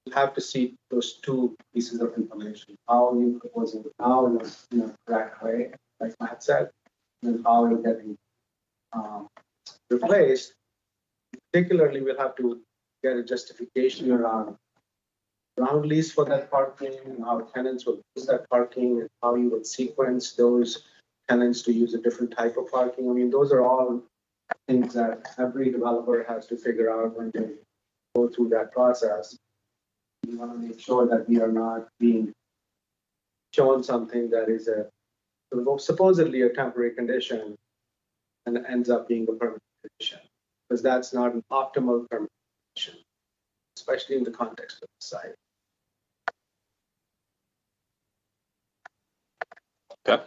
you have to see those two pieces of information, how you proposing it now in a correct way, like Matt said, and how you're getting replaced. Particularly, we'll have to get a justification around ground lease for that parking, and how tenants will use that parking, and how you would sequence those tenants to use a different type of parking. I mean, those are all things that every developer has to figure out when they go through that process. We want to make sure that we are not being shown something that is supposedly a temporary condition and ends up being a permanent condition, because that's not an optimal permanent condition, especially in the context of the site. Okay.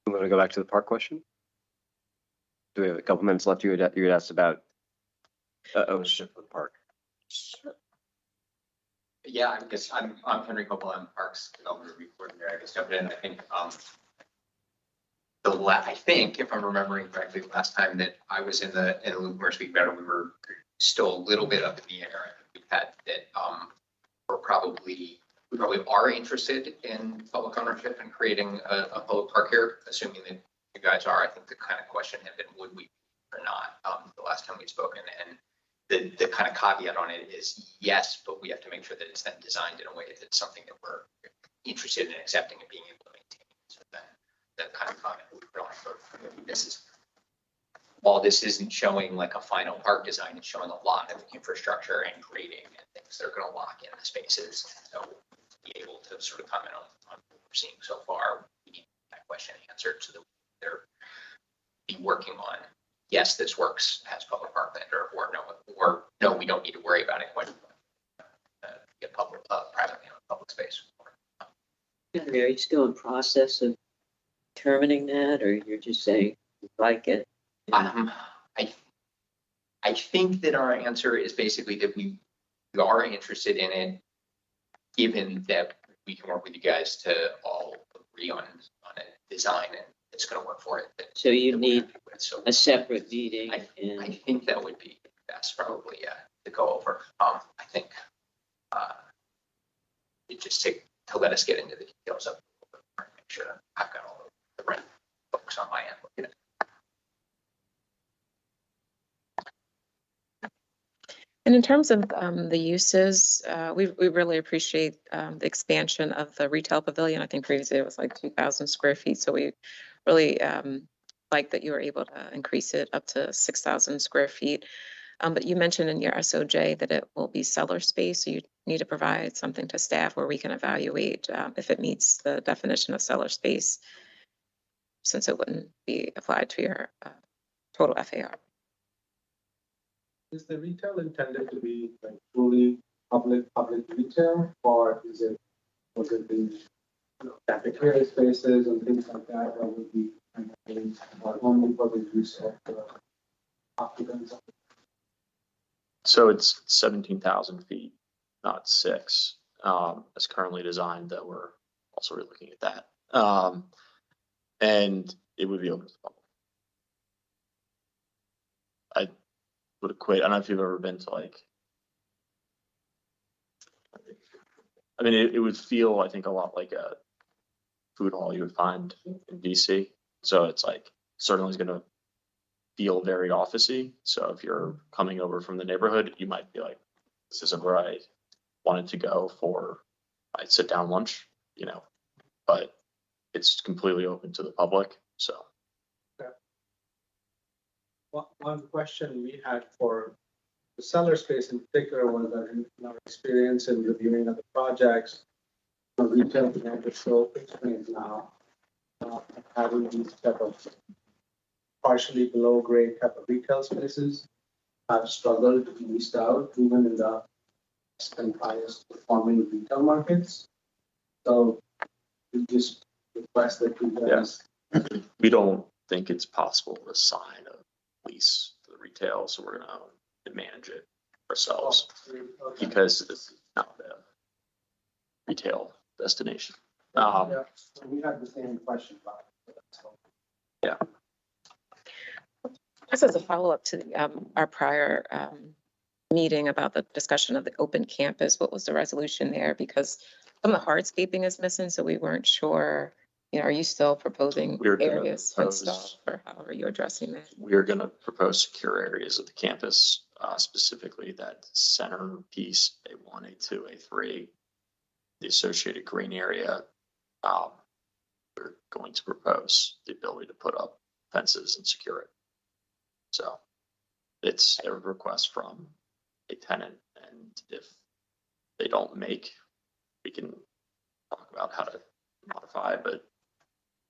I'm going to go back to the park question. Do we have a couple minutes left? You had asked about ownership of the park. Yeah, I'm Henry Coppola, I'm Parks Development Review Coordinator. I guess jump in. I think I think if I'm remembering correctly, the last time that I was in the loop where speak about it, we were still a little bit up in the air. We've had that we probably are interested in public ownership and creating a public park here, assuming that you guys are. I think the kind of question had been, would we or not, the last time we'd spoken. And the kind of caveat on it is yes, but we have to make sure that it's then designed in a way that's something that we're interested in accepting and being able to maintain. So that kind of comment we put on for this is, while this isn't showing like a final park design, it's showing a lot of infrastructure and grading and things that are going to lock in the spaces. So to be able to sort of comment on what we're seeing so far, we need that question answered so that they're be working on, yes, this works as public parkland, or no, we don't need to worry about it when get public, privately owned public space. Are you still in process of determining that, or you're just saying you like it? I think that our answer is basically that we are interested in it, given that we can work with you guys to all agree on a design and it's going to work for it. So you need so a separate meeting. I think that would be best, probably, to go over. I think it just take to let us get into the details of it, make sure I've got all the right folks on my end looking at it. And in terms of the uses, we really appreciate the expansion of the retail pavilion. I think previously it was like 2,000 square feet. So we really like that you were able to increase it up to 6,000 square feet. But you mentioned in your SOJ that it will be seller space. So you need to provide something to staff where we can evaluate if it meets the definition of seller space, since it wouldn't be applied to your total FAR. Is the retail intended to be like truly public retail, or would it be cafeteria spaces and things like that, or would be only for the use of the occupants? So it's 17,000 feet, not 6, as currently designed, that we're also looking at that. And it would be open to the public. I would equate, I don't know if you've ever been to I mean, it would feel, I think, a lot like a food hall you would find in DC. So it's certainly is going to feel very officey. So if you're coming over from the neighborhood, you might be like, this isn't where I wanted to go for my sit down lunch, but it's completely open to the public. So. One question we had for the seller space in particular was that in our experience in reviewing other projects, retail financial show experience now, having these type of partially below grade type of retail spaces have struggled to be leased out even in the best and highest performing retail markets. So we just request that you guys. Yeah. We don't think it's possible to sign a lease to the retail, so we're going to manage it ourselves because this is not a retail destination. Yeah, so we had the same question about it. Yeah. This is a follow-up to our prior meeting about the discussion of the open campus. What was the resolution there? Because some of the hardscaping is missing, so we weren't sure, are you still proposing We're gonna areas to propose- install, or however you're addressing that? We're gonna propose secure areas of the campus, specifically that center piece, A1, A2, A3, the associated green area. We're going to propose the ability to put up fences and secure it. So it's a request from a tenant, and if they don't make, we can talk about how to modify, but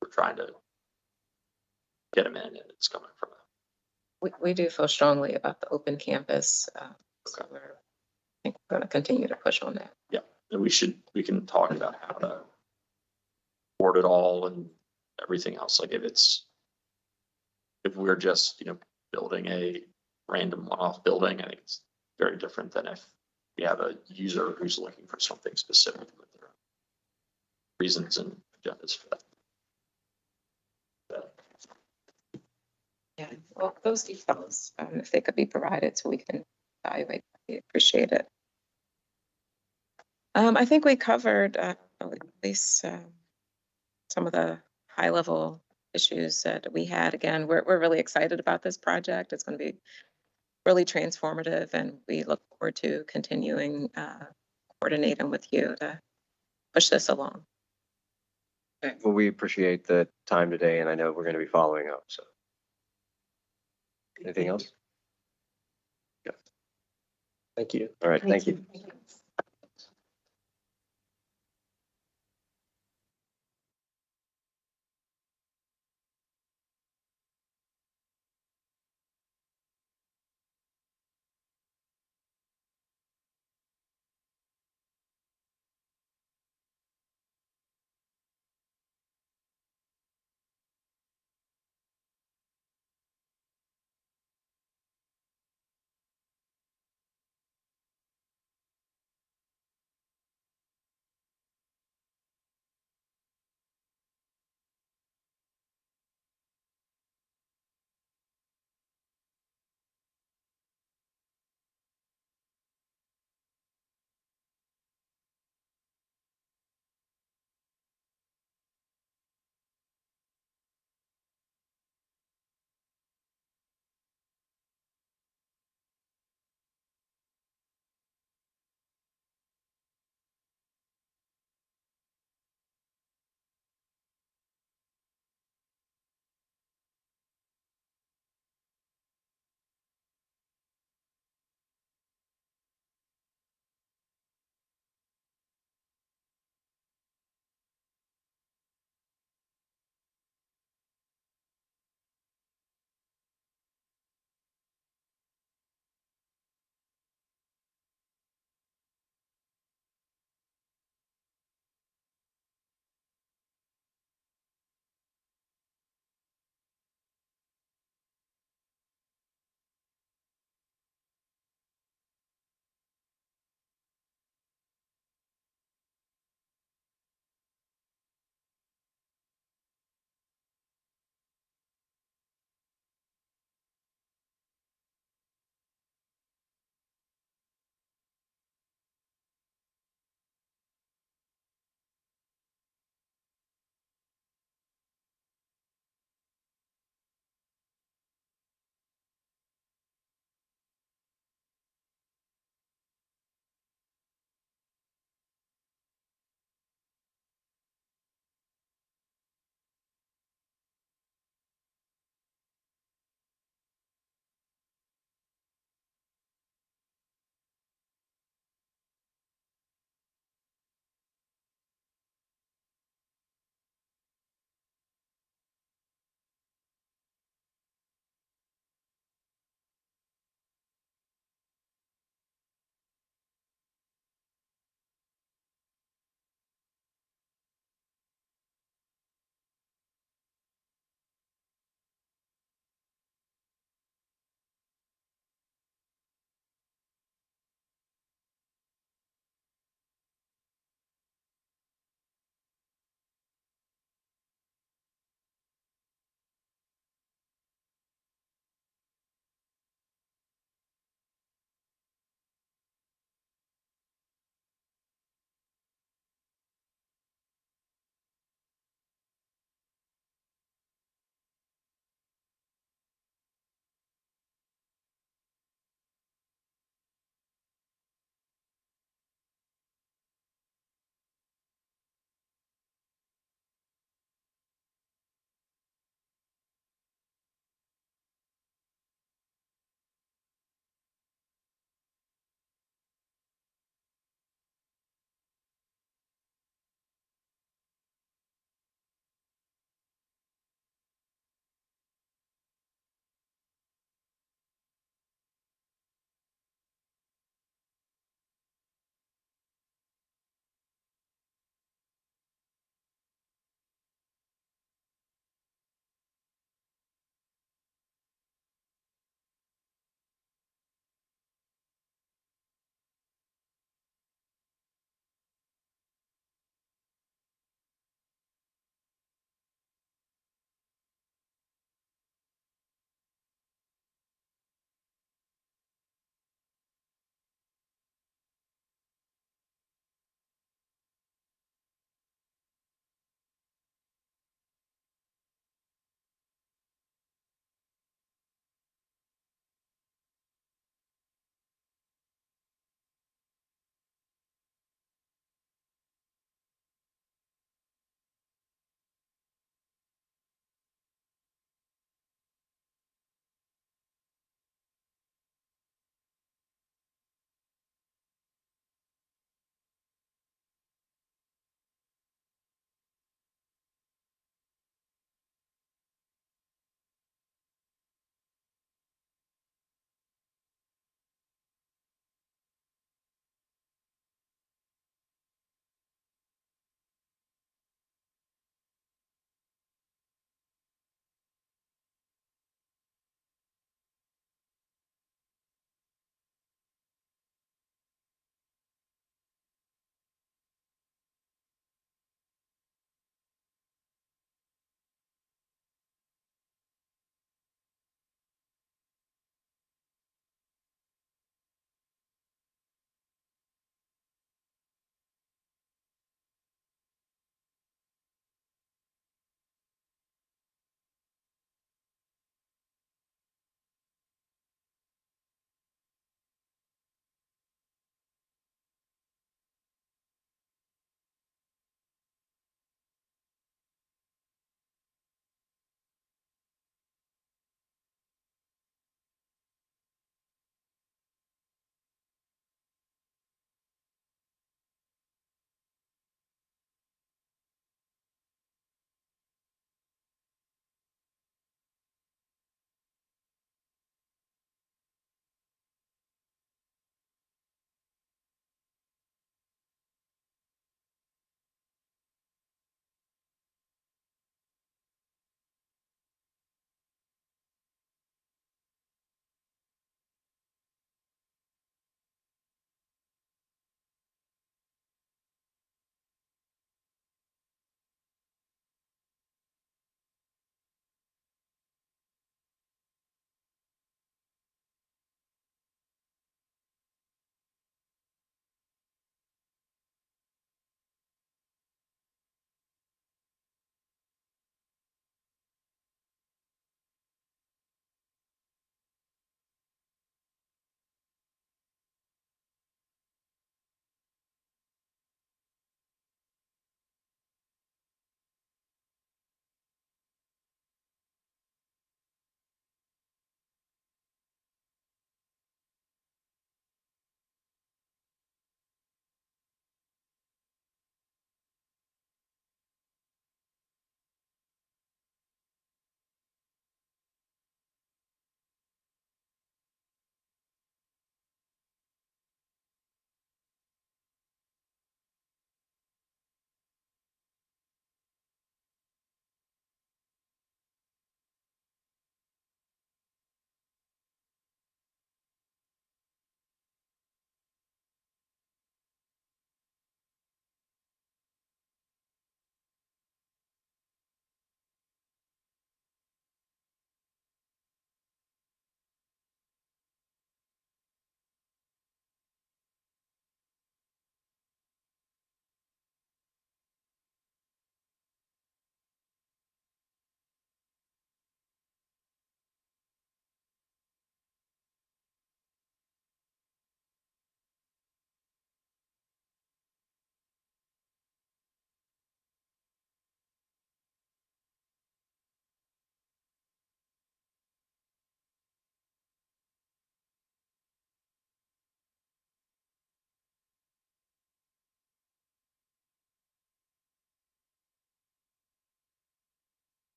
we're trying to get them in, and it's coming from We do feel strongly about the open campus. So I think we're going to continue to push on that. and we can talk about how to board it all and everything else. Like if we're just, building a random one-off building, I think it's very different than if we have a user who's looking for something specific with their own reasons and agendas for that. Yeah, well, those details, if they could be provided so we can evaluate, we appreciate it. I think we covered at least some of the high level issues that we had. Again, we're really excited about this project. It's going to be really transformative, and we look forward to continuing coordinating with you to push this along. Well, we appreciate the time today, and I know we're going to be following up, so. Anything else? Yeah. Thank you. All right, thank you.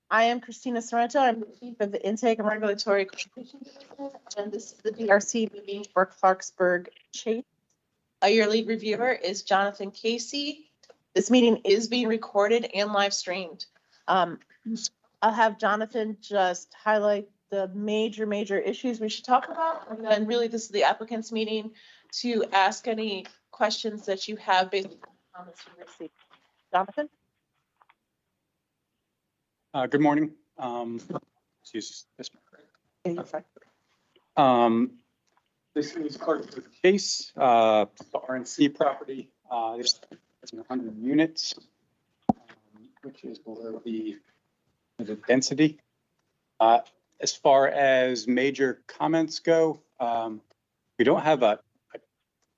I am Christina Sorrento. I'm the Chief of the Intake and Regulatory Coordination Division, and this is the DRC meeting for Clarksburg Chase. Your lead reviewer is Jonathan Casey. This meeting is being recorded and live streamed. I'll have Jonathan just highlight the major issues we should talk about. And then really this is the applicant's meeting to ask any questions that you have based on the comments you received. Jonathan? Good morning. Use this mic, right? Yeah, you're fine. This is Clarksburg Chase, the RNC property. It's 100 units, which is below the density. As far as major comments go, we don't have a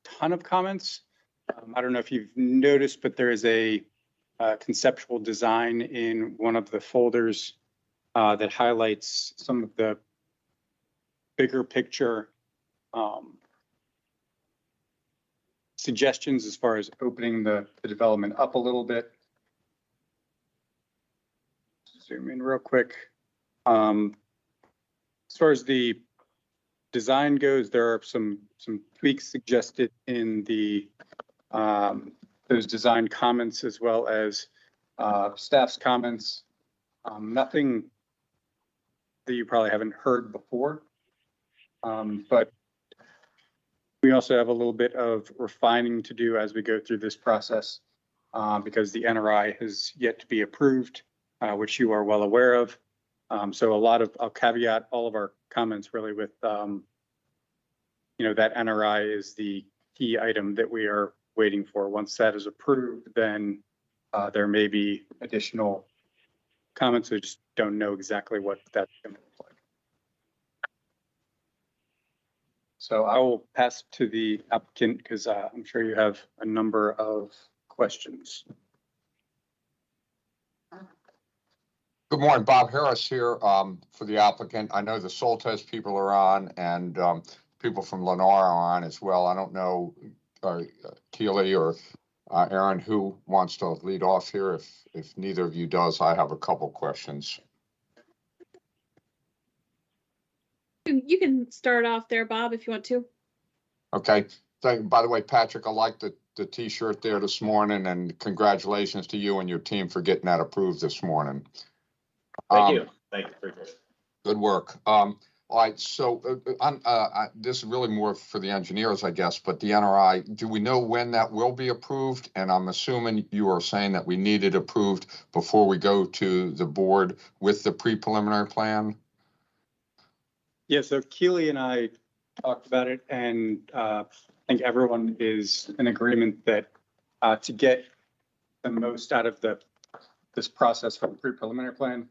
ton of comments. I don't know if you've noticed, but there is a conceptual design in one of the folders that highlights some of the bigger picture suggestions as far as opening the development up a little bit. Zoom in real quick. As far as the design goes, there are some tweaks suggested in the those design comments as well as staff's comments. Nothing that you probably haven't heard before, but we also have a little bit of refining to do as we go through this process because the NRI has yet to be approved, which you are well aware of. So I'll caveat all of our comments really with, that NRI is the key item that we are waiting for. Once that is approved, then there may be additional comments. We just don't know exactly what that's going to look like. So I will pass to the applicant because I'm sure you have a number of questions. Good morning, Bob Harris here for the applicant. I know the Soltes people are on and people from Lennar are on as well. I don't know, Keely or Aaron, who wants to lead off here. If neither of you does, I have a couple questions. You can start off there, Bob, if you want to. Okay. By the way, Patrick, I like the T-shirt there this morning, and congratulations to you and your team for getting that approved this morning. Thank you. Thank you. Good work. All right. So this is really more for the engineers, I guess, but the NRI, do we know when that will be approved? And I'm assuming you are saying that we need it approved before we go to the board with the pre-preliminary plan? Yeah, so Keely and I talked about it, and I think everyone is in agreement that to get the most out of this process for the pre-preliminary plan,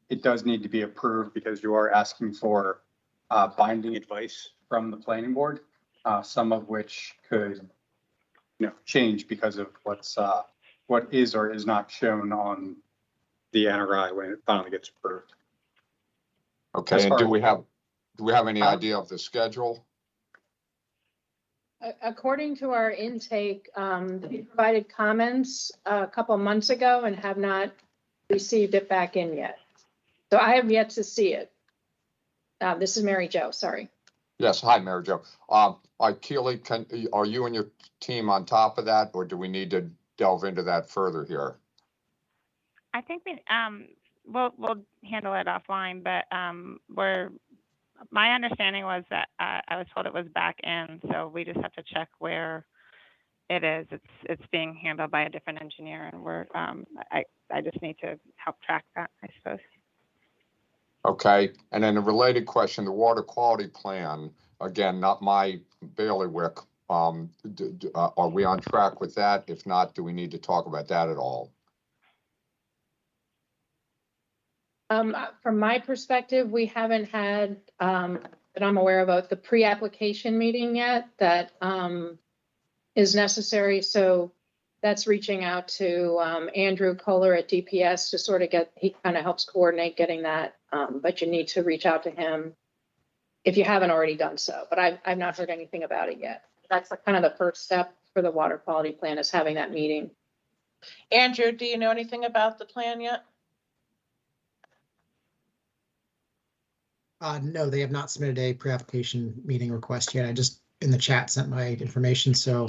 it does need to be approved because you are asking for binding advice from the planning board, some of which could, change because of what is or is not shown on the NRI when it finally gets approved. Okay, and do we have any idea of the schedule? According to our intake, we provided comments a couple months ago and have not received it back in yet. So I have yet to see it. This is Mary Jo, sorry. Yes, hi, Mary Jo. All right, Keely, are you and your team on top of that, or do we need to delve into that further here? I think we'll handle it offline, but my understanding was that I was told it was back in, so we just have to check where it is. It's being handled by a different engineer, and I just need to help track that, I suppose. Okay, and then a related question, the water quality plan, again, not my bailiwick. Are we on track with that? If not, do we need to talk about that at all? From my perspective, we haven't had, that I'm aware of, the pre-application meeting yet that is necessary. So that's reaching out to Andrew Kohler at DPS to sort of he kind of helps coordinate getting that, but you need to reach out to him if you haven't already done so. But I've not heard anything about it yet. That's kind of the first step for the water quality plan, is having that meeting. Andrew, do you know anything about the plan yet? No, they have not submitted a pre-application meeting request yet. I just in the chat sent my information, so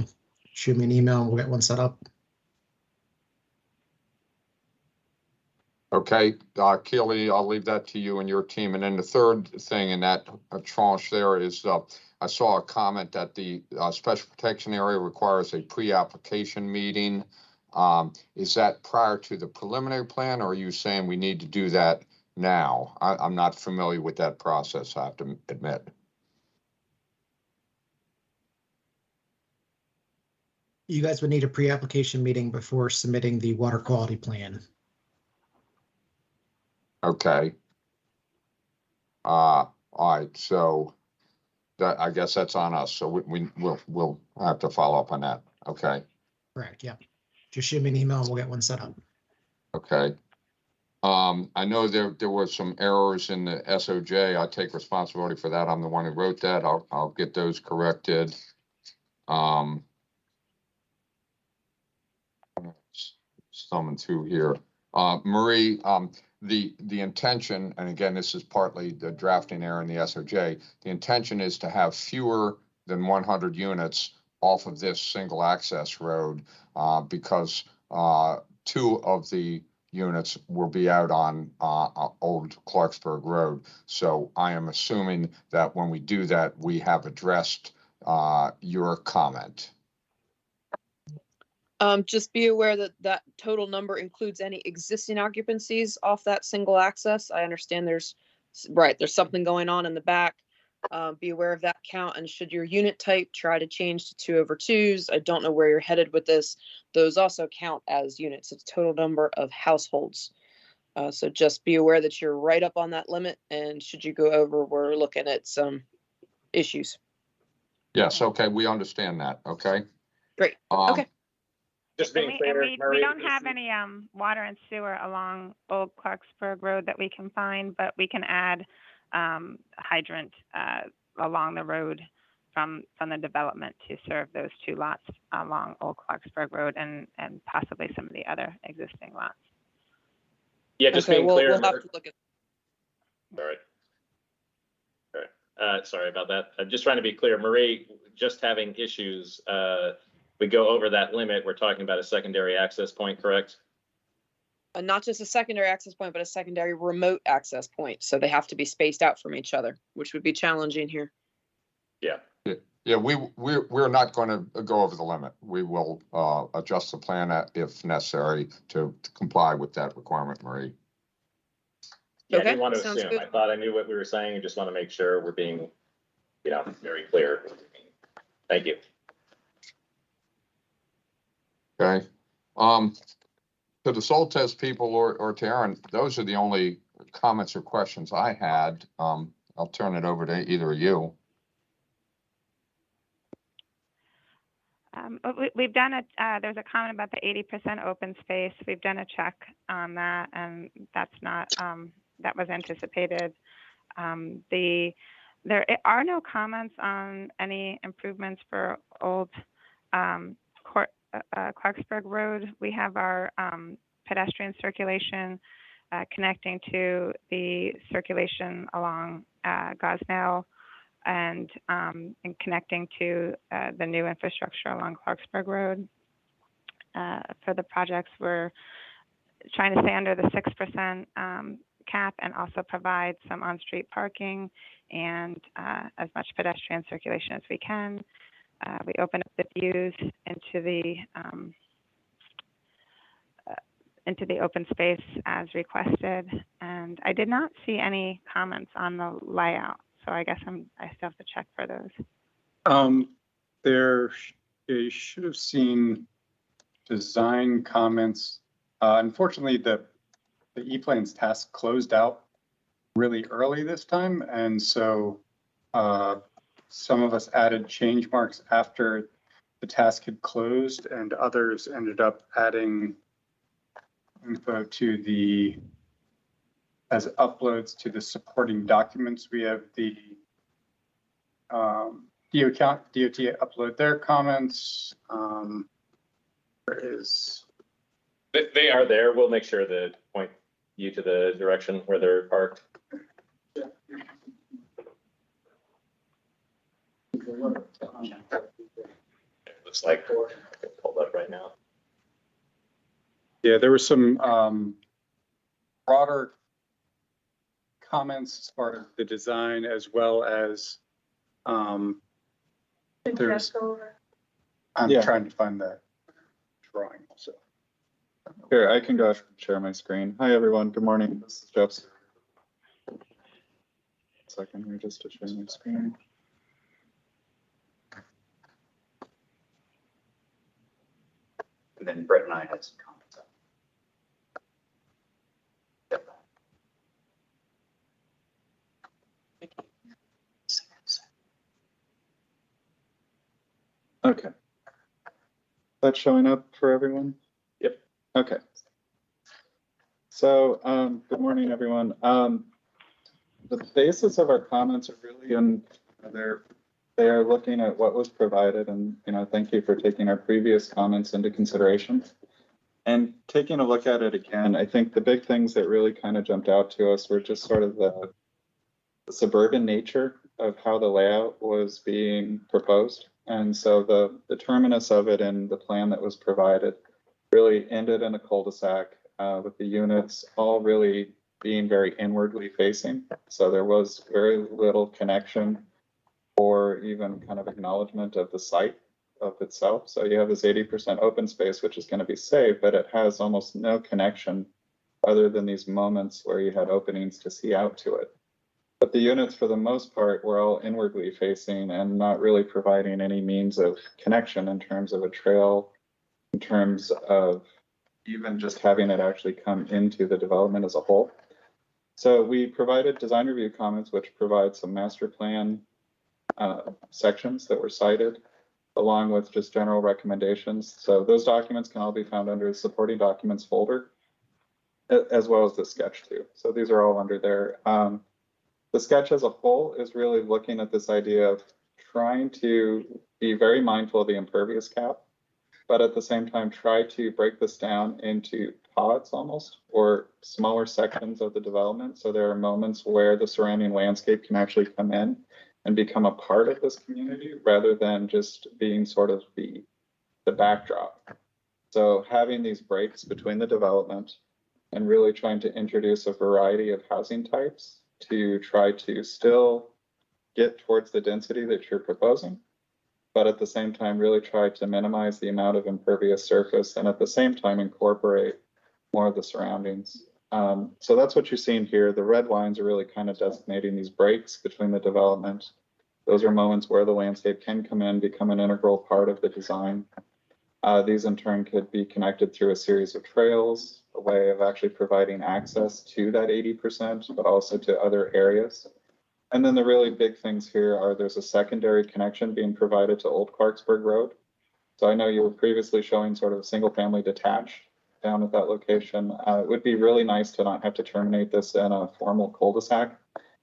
shoot me an email and we'll get one set up. Okay, Keely, I'll leave that to you and your team. And then the third thing in that tranche there is, I saw a comment that the special protection area requires a pre-application meeting. Is that prior to the preliminary plan, or are you saying we need to do that now? I'm not familiar with that process, I have to admit. You guys would need a pre-application meeting before submitting the water quality plan. Okay. All right, so that, I guess that's on us. So we'll have to follow up on that. Okay. Correct, yeah. Just shoot me an email and we'll get one set up. Okay. I know there were some errors in the SOJ. I take responsibility for that. I'm the one who wrote that. I'll get those corrected. Thumbing through here. Marie, the intention, and again, this is partly the drafting error in the SOJ, the intention is to have fewer than 100 units off of this single access road because 2 of the units will be out on Old Clarksburg Road. So I am assuming that when we do that, we have addressed your comment. Just be aware that that total number includes any existing occupancies off that single access. I understand there's something going on in the back. Be aware of that count, and should your unit type try to change to 2/2s, I don't know where you're headed with this. Those also count as units. It's total number of households. So just be aware that you're right up on that limit, and should you go over, we're looking at some issues. Yes, okay, we understand that, okay? Great, okay. Just being clear, we don't have any water and sewer along Old Clarksburg Road that we can find, but we can add hydrant along the road from the development to serve those 2 lots along Old Clarksburg Road and possibly some of the other existing lots. Yeah, just Okay, being clear. we'll have to look at. All right. Sorry about that. I'm just trying to be clear. Marie, just having issues, we go over that limit, we're talking about a secondary access point, correct? Not just a secondary access point, but a secondary remote access point. So they have to be spaced out from each other, which would be challenging here. Yeah. Yeah, we're not going to go over the limit. We will adjust the plan if necessary to comply with that requirement, Marie. Yeah, Okay, I didn't want to sounds assume. good. I thought I knew what we were saying. I just want to make sure we're being, very clear. Thank you. Okay. To the soul test people or to Aaron, those are the only comments or questions I had. I'll turn it over to either of you. We've done there's a comment about the 80% open space. We've done a check on that, and that's not, that was anticipated. There are no comments on any improvements for Old Clarksburg Road. We have our pedestrian circulation connecting to the circulation along Gosnell and connecting to the new infrastructure along Clarksburg Road. For the projects, we're trying to stay under the 6% cap and also provide some on-street parking and as much pedestrian circulation as we can. We open up the views into the open space as requested, and I did not see any comments on the layout. So I guess I still have to check for those. You should have seen design comments. Unfortunately, the E-Planes task closed out really early this time, and so some of us added change marks after the task had closed, and others ended up adding info to as uploads to the supporting documents. We have the DOT upload their comments. They are there. We'll make sure to point you to the direction where they're parked. the word. It looks like, hold up right now. Yeah, there were some broader comments as far as the design as well as there's, I'm Yeah. trying to find that drawing also. Here, I can go ahead and share my screen. Hi, everyone. Good morning. This is Jeff. Second here just to share my screen. And then Brett and I had some comments. Okay. That's showing up for everyone? Yep. Okay. So, good morning, everyone. The basis of our comments are really they are looking at what was provided, and thank you for taking our previous comments into consideration. And taking a look at it again, I think the big things that really kind of jumped out to us were just sort of the suburban nature of how the layout was being proposed. And so the terminus of it in the plan that was provided really ended in a cul-de-sac with the units all really being very inwardly facing. So there was very little connection or even kind of acknowledgement of the site of itself. So you have this 80% open space, which is going to be safe, but it has almost no connection other than these moments where you had openings to see out to it. But the units, for the most part, were all inwardly facing and not really providing any means of connection in terms of a trail, in terms of even just having it actually come into the development as a whole. So we provided design review comments, which provide some master plan sections that were cited, along with just general recommendations. So those documents can all be found under the supporting documents folder, as well as the sketch too. So these are all under there. The sketch as a whole is really looking at this idea of trying to be very mindful of the impervious cap, but at the same time try to break this down into pods almost, or smaller sections of the development. So there are moments where the surrounding landscape can actually come in and become a part of this community rather than just being sort of the backdrop. So having these breaks between the development and really trying to introduce a variety of housing types to try to still get towards the density that you're proposing, but at the same time really try to minimize the amount of impervious surface and at the same time incorporate more of the surroundings. So that's what you're seeing here. The red lines are really kind of designating these breaks between the development. Those are moments where the landscape can come in, become an integral part of the design. These in turn could be connected through a series of trails, a way of actually providing access to that 80%, but also to other areas. And then the really big things here are there's a secondary connection being provided to Old Clarksburg Road. So I know you were previously showing sort of a single family detached down at that location. It would be really nice to not have to terminate this in a formal cul-de-sac,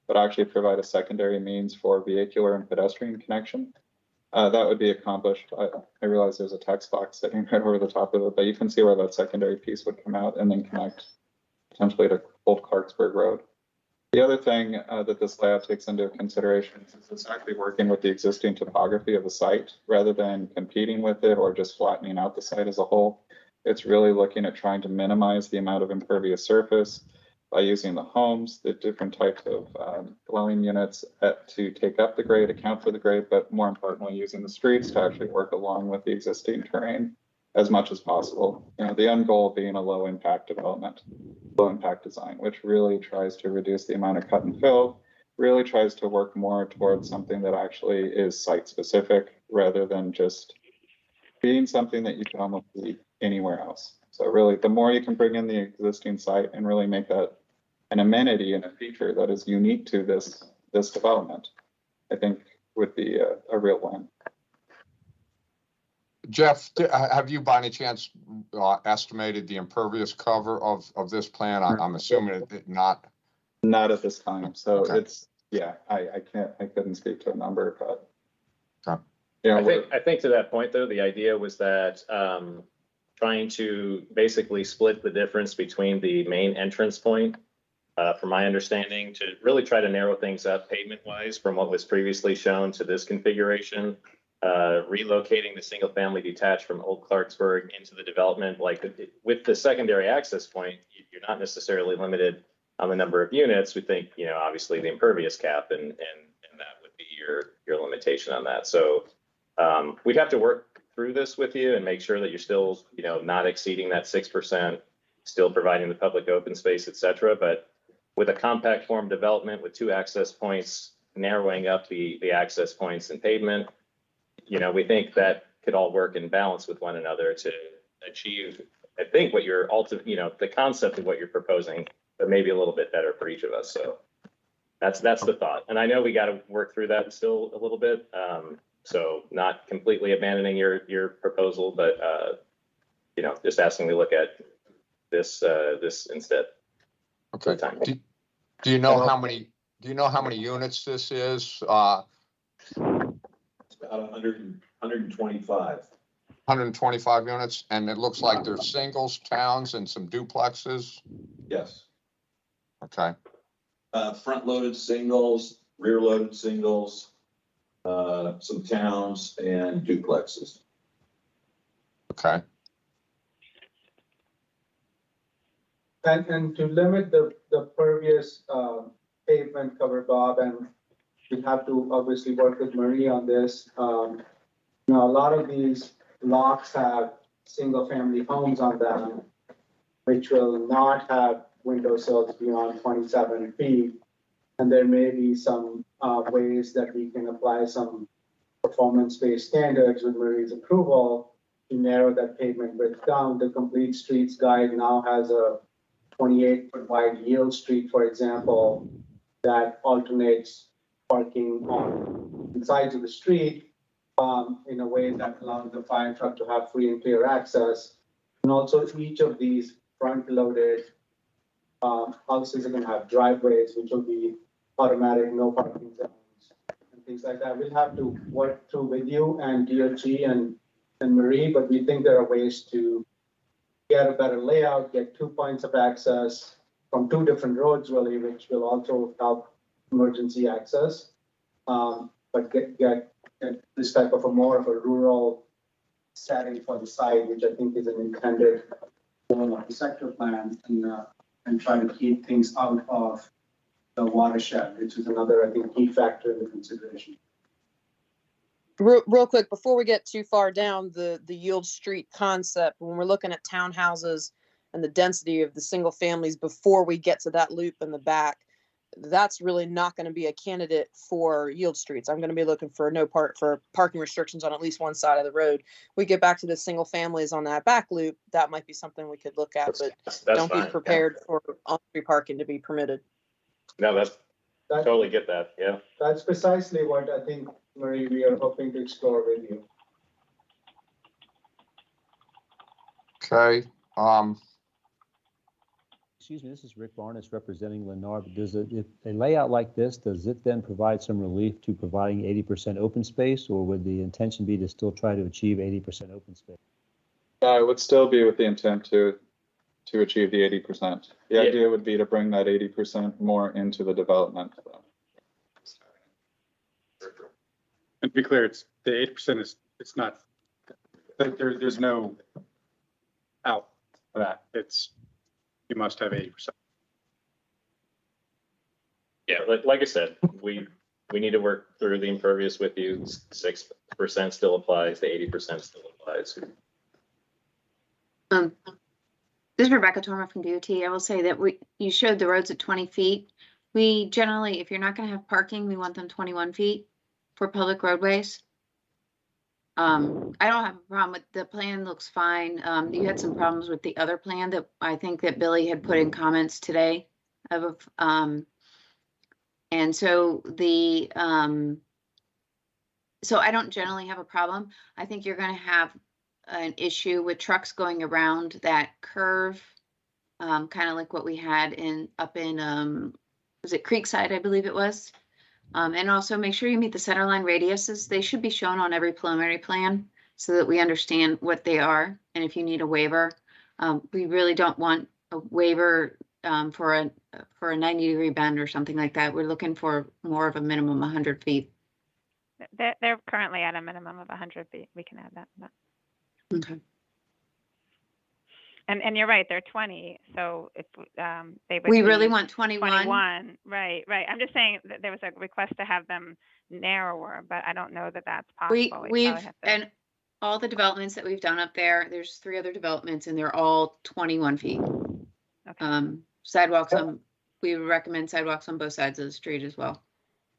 but actually provide a secondary means for vehicular and pedestrian connection. That would be accomplished. I realize there's a text box sitting right over the top of it, but you can see where that secondary piece would come out and then connect potentially to Old Clarksburg Road. The other thing that this layout takes into consideration is it's actually working with the existing topography of the site rather than competing with it or just flattening out the site as a whole. It's really looking at trying to minimize the amount of impervious surface by using the homes, the different types of dwelling units to take up the grade, account for the grade, but more importantly, using the streets to actually work along with the existing terrain as much as possible. The end goal being a low impact development, low impact design, which really tries to reduce the amount of cut and fill, really tries to work more towards something that actually is site specific rather than just being something that you can almost see anywhere else. So really, the more you can bring in the existing site and really make that an amenity and a feature that is unique to this development, I think would be a real win. Jeff, have you by any chance estimated the impervious cover of this plan? I'm assuming it not. Not at this time. So Okay. It's, yeah, I couldn't speak to a number, but. Okay. I think to that point though, the idea was that trying to basically split the difference between the main entrance point from my understanding, to really try to narrow things up pavement-wise from what was previously shown to this configuration. Relocating the single-family detached from Old Clarksburg into the development, like with the secondary access point, you're not necessarily limited on the number of units. We think, you know, obviously the impervious cap and that would be your limitation on that. So we'd have to work through this with you and make sure that you're still, you know, not exceeding that 6%, still providing the public open space, et cetera. But with a compact form development with 2 access points, narrowing up the access points and pavement, you know, we think that could all work in balance with one another to achieve, I think, what you're you know, the concept of what you're proposing, but maybe a little bit better for each of us. So that's the thought. And I know we got to work through that still a little bit. So not completely abandoning your proposal, but you know, just asking to look at this instead. Okay. Do you know how many units this is? About 125. 125 units, and it looks like there's singles, towns, and some duplexes. Yes. Okay. Front-loaded singles, rear-loaded singles, some towns, and duplexes. Okay. And to limit the pervious pavement cover, Bob, and we have to obviously work with Marie on this. You know, a lot of these lots have single-family homes on them, which will not have windowsills beyond 27 feet. And there may be some ways that we can apply some performance-based standards with Marie's approval to narrow that pavement width down. The Complete Streets Guide now has a 28-foot wide yield street, for example, that alternates parking on sides of the street in a way that allows the fire truck to have free and clear access. And also each of these front-loaded houses are going to have driveways, which will be automatic, no parking zones and things like that. We'll have to work through with you and DOT and Marie, but we think there are ways to get a better layout, get 2 points of access from 2 different roads, really, which will also help emergency access, but get this type of a more of a rural setting for the site, which I think is an intended goal of the sector plan, and try to keep things out of the watershed, which is another, I think, key factor in the consideration. Real quick, before we get too far down the yield street concept, when we're looking at townhouses and the density of the single families before we get to that loop in the back, that's really not going to be a candidate for yield streets. I'm going to be looking for for parking restrictions on at least one side of the road. We get back to the single families on that back loop, that might be something we could look at, but That's don't fine, be prepared for on-street parking to be permitted. No, totally get that. Yeah. That's precisely what I think, Marie, we are hoping to explore with you. Okay. Excuse me, this is Rick Barnes representing Lennar. Does if a layout like this, does it then provide some relief to providing 80% open space, or would the intention be to still try to achieve 80% open space? It would still be with the intent to achieve the 80%. The idea would be to bring that 80% more into the development. And to be clear, it's the 8% is, it's not, there's no out for that. It's, you must have 80%. Yeah, like I said, we need to work through the impervious with you. 6% still applies, the 80% still applies. This is Rebecca Torma from DOT. I will say that you showed the roads at 20 feet. We generally, if you're not going to have parking, we want them 21 feet for public roadways. I don't have a problem with the plan, looks fine. You had some problems with the other plan that I think that Billy had put in comments today of, and so so I don't generally have a problem. I think you're going to have an issue with trucks going around that curve, kind of like what we had up in was it Creekside, I believe it was. And also make sure you meet the centerline radiuses. They should be shown on every preliminary plan so that we understand what they are and if you need a waiver. We really don't want a waiver for a 90-degree bend or something like that. We're looking for more of a minimum 100 feet. They're currently at a minimum of 100 feet. We can add that. Okay. And you're right, they're 20, so if they would We really be want 21. 21, right. I'm just saying that there was a request to have them narrower, but I don't know that that's possible. We've and all the developments that we've done up there, there's 3 other developments and they're all 21 feet. Okay. Sidewalks on, we would recommend sidewalks on both sides of the street as well.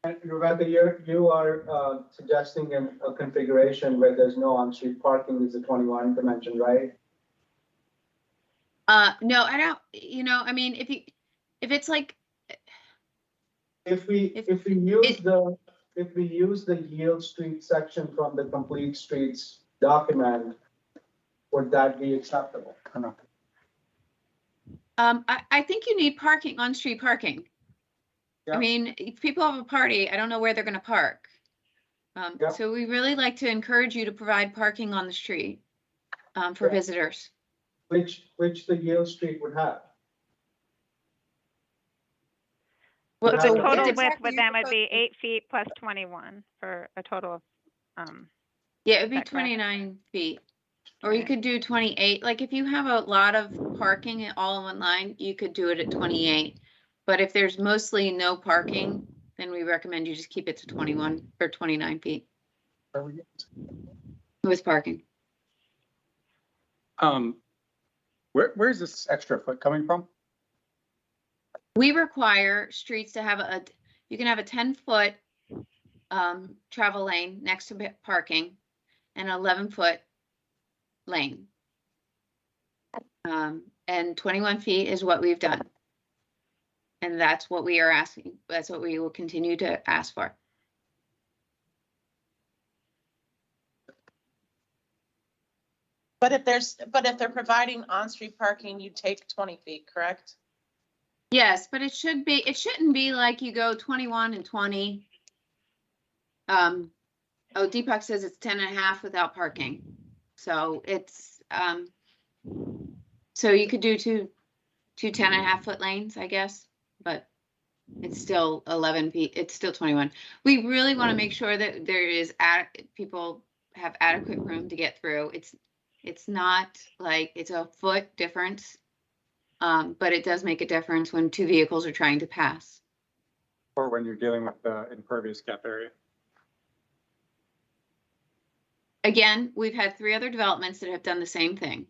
And Rebecca, you are suggesting a configuration where there's no on-street parking is a 21 dimension, right? No, I don't, I mean, if it's like. If we use the yield street section from the complete streets document, would that be acceptable? I think you need parking, on-street parking. I mean, if people have a party, I don't know where they're gonna park. So we really like to encourage you to provide parking on the street, for visitors. Which the yield street would have. Well, the So total it's width with them would be 8 feet plus 21 for a total of, Yeah, it'd be Is that correct? 29 feet. Or you could do 28. Like if you have a lot of parking all in one line, you could do it at 28. But if there's mostly no parking, then we recommend you just keep it to 21 or 29 feet with parking. Where's this extra foot coming from? We require streets to have you can have a 10-foot travel lane next to parking and an 11-foot lane. And 21 feet is what we've done. And that's what we are asking. That's what we will continue to ask for. But if they're providing on-street parking, you take 20 feet, correct? Yes, but it shouldn't be like you go 21 and 20. Deepak says it's 10 and a half without parking. So it's, so you could do two 10 and a half foot lanes, I guess, but it's still 11 feet. It's still 21. We really want to make sure that there is people have adequate room to get through. It's not like it's a foot difference, but it does make a difference when 2 vehicles are trying to pass. Or when you're dealing with the impervious cap area? Again, we've had 3 other developments that have done the same thing.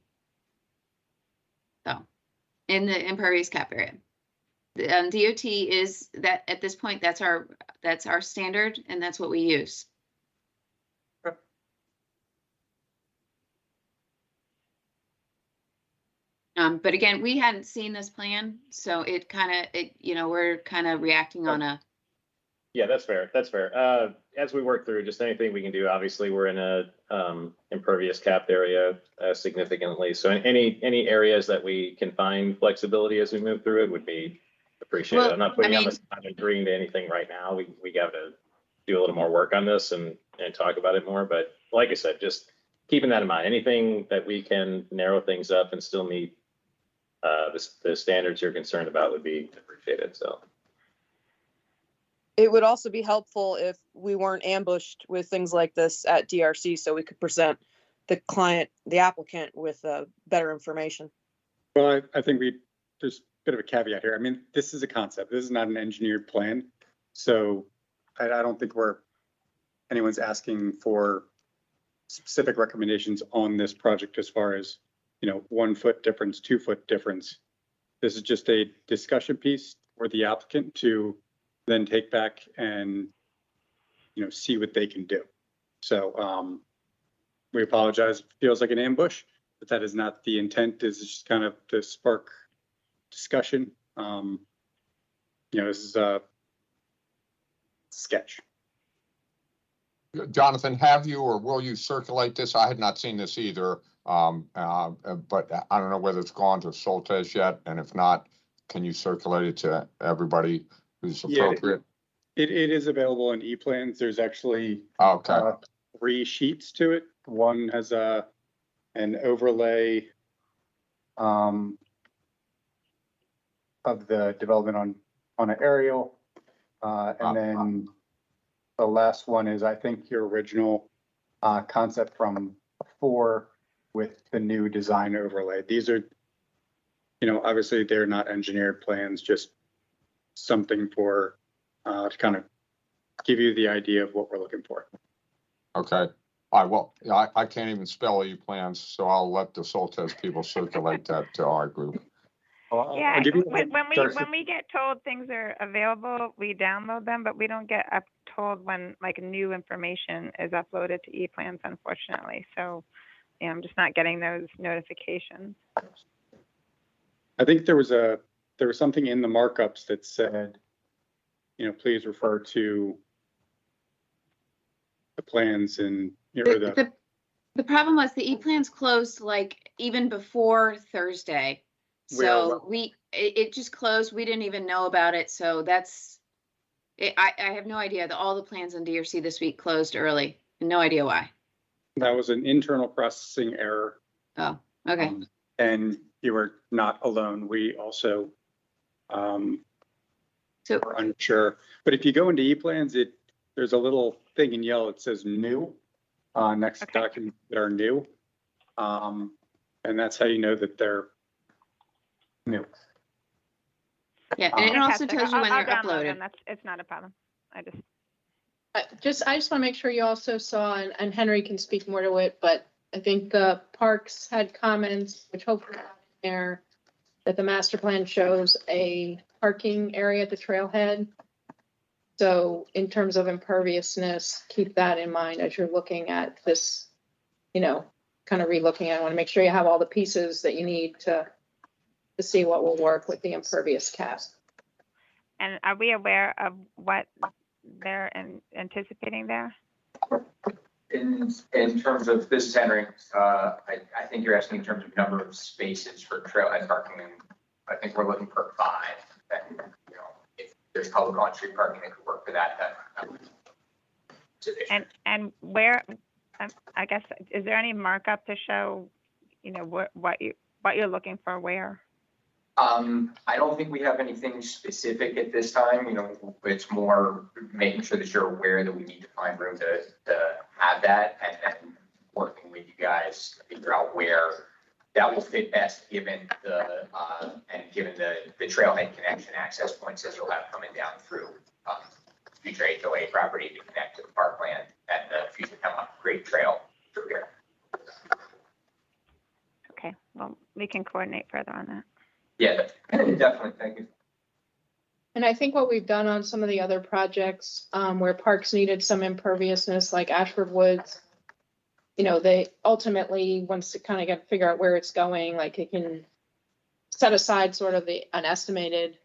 So, in the impervious cap area. The DOT is that at this point, that's our standard and that's what we use. But again, we hadn't seen this plan, so we're kind of reacting on a. Yeah, that's fair. That's fair. As we work through, just anything we can do, obviously, we're in a impervious capped area significantly. So any areas that we can find flexibility as we move through it would be appreciated. Well, I'm not putting on the spot agreeing to anything right now. We got to do a little more work on this and talk about it more. But like I said, just keeping that in mind, anything that we can narrow things up and still meet the standards you're concerned about would be appreciated. So. It would also be helpful if we weren't ambushed with things like this at DRC, so we could present the applicant with better information. Well, I think there's a bit of a caveat here. I mean, this is a concept. This is not an engineered plan. So I don't think anyone's asking for specific recommendations on this project as far as, 1 foot difference, 2 foot difference. This is just a discussion piece for the applicant to then take back and, see what they can do. So we apologize. It feels like an ambush, but that is not the intent. This is just kind of to spark discussion. This is a sketch. Jonathan, have you or will you circulate this? I had not seen this either, but I don't know whether it's gone to Soltes yet, and if not, can you circulate it to everybody who's appropriate? It is available in e-plans. There's actually 3 sheets to it. One has an overlay of the development on an aerial. And then the last one is, I think, your original concept from before with the new design overlay. These are, obviously they're not engineered plans, just something for to kind of give you the idea of what we're looking for. Okay. Well, I can't even spell E-plans, so I'll let the Soltes people circulate that to our group. Yeah, I'll give you when we get told things are available, we download them, but we don't get told when like new information is uploaded to E-plans, unfortunately. So, I'm just not getting those notifications. I think there was something in the markups that said, please refer to the plans and The problem was the E-plans closed like even before Thursday. So it just closed. We didn't even know about it. So that's it. I have no idea that all the plans in DRC this week closed early. No idea why. that was an internal processing error. Oh, okay. And you were not alone. We also were unsure. But if you go into E-plans, there's a little thing in yellow that says new next to documents that are new. And that's how you know that they're new. Yeah, and it also tells you when I'll they're download uploaded. them. It's not a problem. I just want to make sure you also saw, and Henry can speak more to it, but I think Parks had comments, which hopefully are in there, that the master plan shows a parking area at the trailhead. So in terms of imperviousness, keep that in mind as you're looking at this, kind of relooking at it. I want to make sure you have all the pieces that you need to see what will work with the impervious cap. And are we aware of what they're anticipating there? In terms of, this is Henry, I think you're asking in terms of number of spaces for trailhead parking, and I think we're looking for 5. And, if there's public on-street parking that could work for that, And where, I guess, is there any markup to show, what you're looking for where? I don't think we have anything specific at this time. It's more making sure that you're aware that we need to find room to have that, and then working with you guys to figure out where that will fit best given the trailhead connection access points that you'll have coming down through future HOA property to connect to the parkland and the future Great Trail through here. Okay, well, we can coordinate further on that. Yeah, definitely. Thank you. And I think what we've done on some of the other projects where parks needed some imperviousness, like Ashford Woods, they ultimately, once to kind of figure out where it's going, like it can set aside sort of an estimated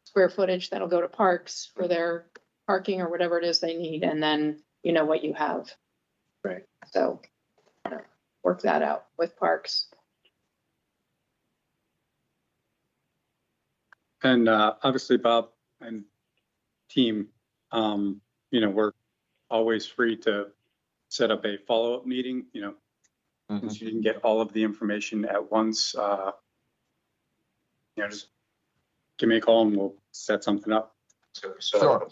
square footage that'll go to parks for their parking or whatever it is they need, and then what you have. Right. So work that out with parks. And obviously, Bob and team, we're always free to set up a follow-up meeting, since you didn't get all of the information at once. Just give me a call and we'll set something up. Sure.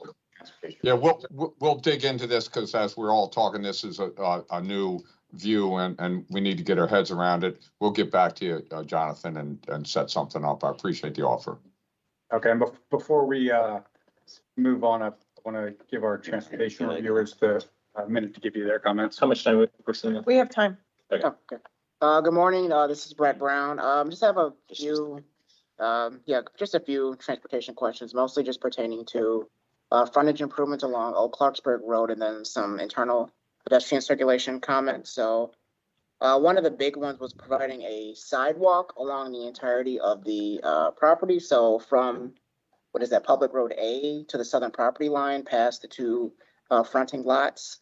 Yeah, we'll dig into this because as we're all talking, this is a new view and we need to get our heads around it. We'll get back to you, Jonathan, and set something up. I appreciate the offer. Okay, and before we move on, I want to give our transportation reviewers the minute to give you their comments. How much time we're We have time. Okay. Good morning. This is Brett Brown. Just have a few, just a few transportation questions, mostly just pertaining to frontage improvements along Old Clarksburg Road and then some internal pedestrian circulation comments. So one of the big ones was providing a sidewalk along the entirety of the property. So from, Public Road A to the southern property line past the 2 fronting lots.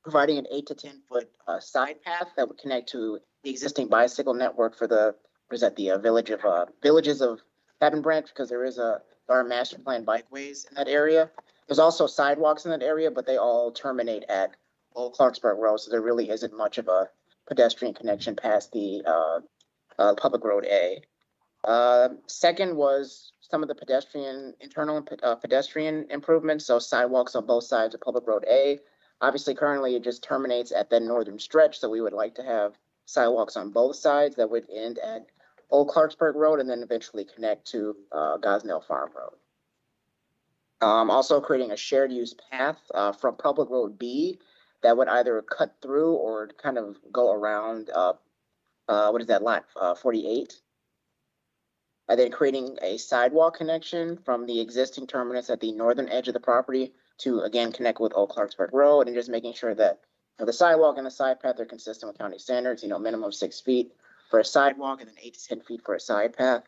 Providing an 8 to 10 foot side path that would connect to the existing bicycle network for the villages of Cabin Branch, because there are master plan bikeways in that area. There's also sidewalks in that area, but they all terminate at Old Clarksburg Road, so there really isn't much of a pedestrian connection past the Public Road A. Second was some of the internal pedestrian improvements, so sidewalks on both sides of Public Road A. Obviously, currently it just terminates at the northern stretch, so we would like to have sidewalks on both sides that would end at Old Clarksburg Road and then eventually connect to Gosnell Farm Road. Also creating a shared use path from Public Road B that would either cut through or kind of go around, what is that, lot 48? And then creating a sidewalk connection from the existing terminus at the northern edge of the property to, again, connect with Old Clarksburg Road, and just making sure that the sidewalk and the side path are consistent with county standards, minimum 6 feet for a sidewalk and then 8 to 10 feet for a side path.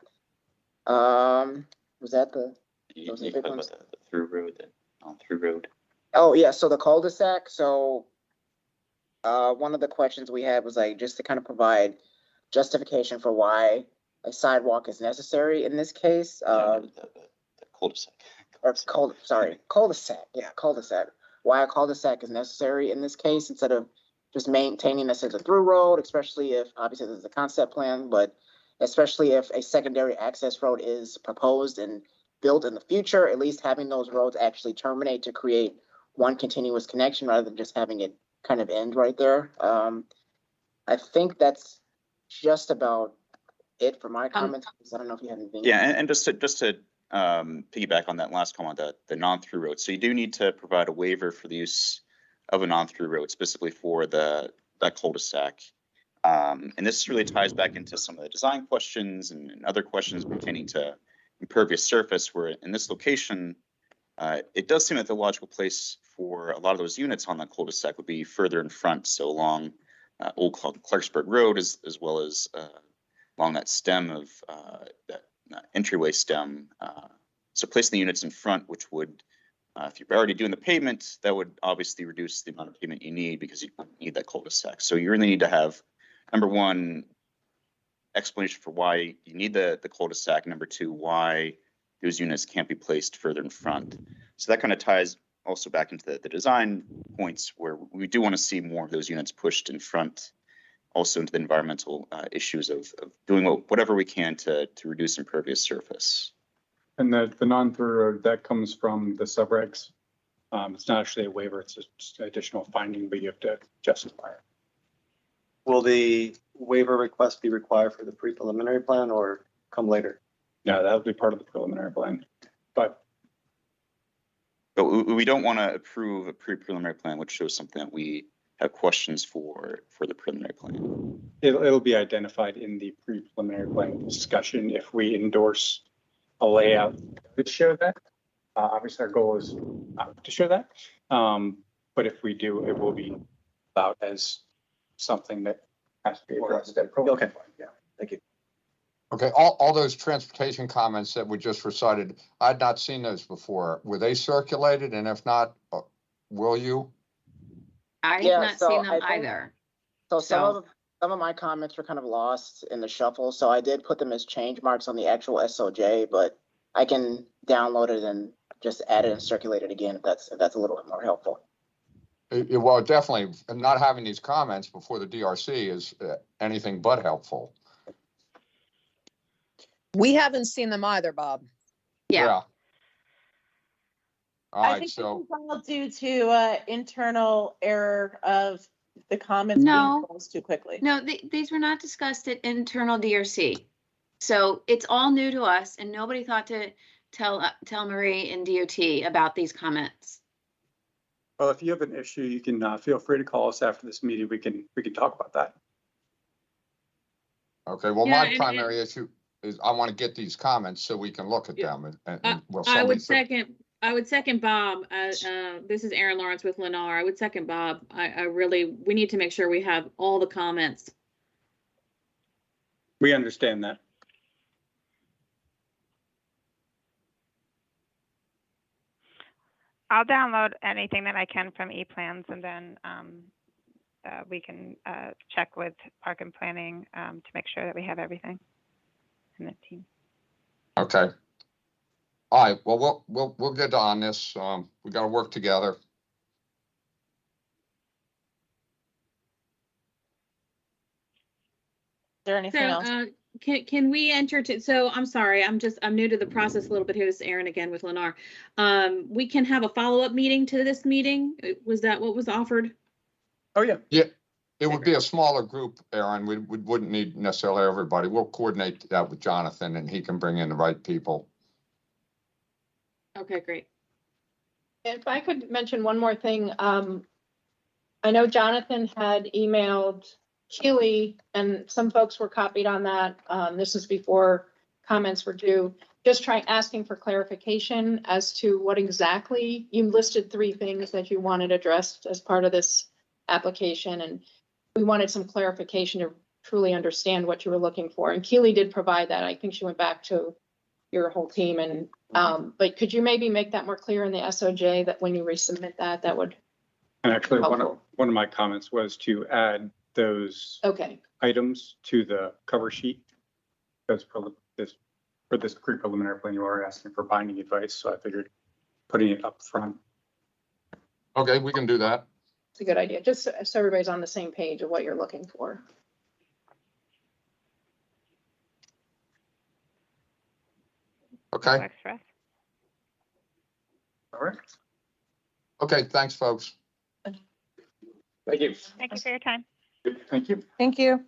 Was that the? Those are the big ones? The through road, through road. Oh, yeah, so the cul-de-sac, so one of the questions we had was like, just to kind of provide justification for why a sidewalk is necessary in this case. The cul-de-sac. Or cul-de-sac, yeah, cul-de-sac. Why a cul-de-sac is necessary in this case instead of just maintaining this as a through road, especially if, obviously this is a concept plan, but especially if a secondary access road is proposed and built in the future, at least having those roads actually terminate to create one continuous connection rather than just having it kind of end right there. I think that's just about it for my comments. I don't know if you have anything. Yeah, and just to piggyback on that last comment, the non-through road. So you do need to provide a waiver for the use of a non-through road, specifically for that cul-de-sac. And this really ties back into some of the design questions and other questions pertaining to impervious surface, where in this location, it does seem that the logical place for a lot of those units on that cul-de-sac would be further in front, so along Old Clarksburg Road, as well as along that stem of that entryway stem. So placing the units in front, which would, if you're already doing the pavement, that would obviously reduce the amount of pavement you need because you need that cul-de-sac. So you really need to have, number one, explanation for why you need the cul-de-sac. Number two, why those units can't be placed further in front. So that kind of ties also back into the design points where we do want to see more of those units pushed in front, also into the environmental issues of doing whatever we can to reduce impervious surface. And the non-through road, that comes from the subregs. It's not actually a waiver, it's just an additional finding, but you have to justify it. Will the waiver request be required for the pre-preliminary plan or come later? No, that'll be part of the preliminary plan, but we don't want to approve a pre-preliminary plan which shows something that we have questions for the preliminary plan. it'll be identified in the pre-preliminary plan discussion if we endorse a layout that show that. Obviously, our goal is not to show that, but if we do, it will be about as something that has to be addressed. Okay. Yeah. Thank you. Okay, all those transportation comments that we just recited, I'd not seen those before. Were they circulated? And if not, will you? I've Yeah, not so seen them I think- either. So So- some of my comments were kind of lost in the shuffle, so I did put them as change marks on the actual SOJ, but I can download it and just add it and circulate it again if that's a little bit more helpful. Well, definitely, not having these comments before the DRC is anything but helpful. We haven't seen them either, Bob. Yeah. All I right, think so, this is all due to internal error of the comments being No. closed too quickly. No, these were not discussed at internal DRC. So it's all new to us and nobody thought to tell Marie and DOT about these comments. Well, if you have an issue, you can feel free to call us after this meeting. We can talk about that. okay, well, Yeah, my and- primary issue is I want to get these comments so we can look at them and will I somebody. would second Bob. This is Erin Lawrence with Lennar. I would second Bob. We need to make sure we have all the comments. We understand that. I'll download anything that I can from ePlans and then we can check with Park and Planning to make sure that we have everything in the team. Okay. All right, well, we'll get on this. We got to work together. Is there anything else? can we enter to, so I'm sorry, I'm new to the process a little bit here. This is Erin again with Lennar. We can have a follow-up meeting to this meeting. Was that what was offered? Oh, yeah. Yeah, it would be a smaller group, Aaron. We wouldn't need necessarily everybody. We'll coordinate that with Jonathan and he can bring in the right people. Okay, great. If I could mention one more thing, I know Jonathan had emailed Keely and some folks were copied on that. This is before comments were due, just asking for clarification as to what exactly, you listed 3 things that you wanted addressed as part of this application. And we wanted some clarification to truly understand what you were looking for. And Keely did provide that. I think she went back to your whole team and, but could you maybe make that more clear in the SOJ that when you resubmit that, that would. And actually, helpful. one of my comments was to add those items to the cover sheet. Because for this pre-preliminary plan, you are asking for binding advice, so I figured putting it up front. Okay, we can do that. It's a good idea, just so everybody's on the same page of what you're looking for. Okay. Works for us. All right. Okay, thanks, folks. Thank you. Thank you for your time. Thank you. Thank you.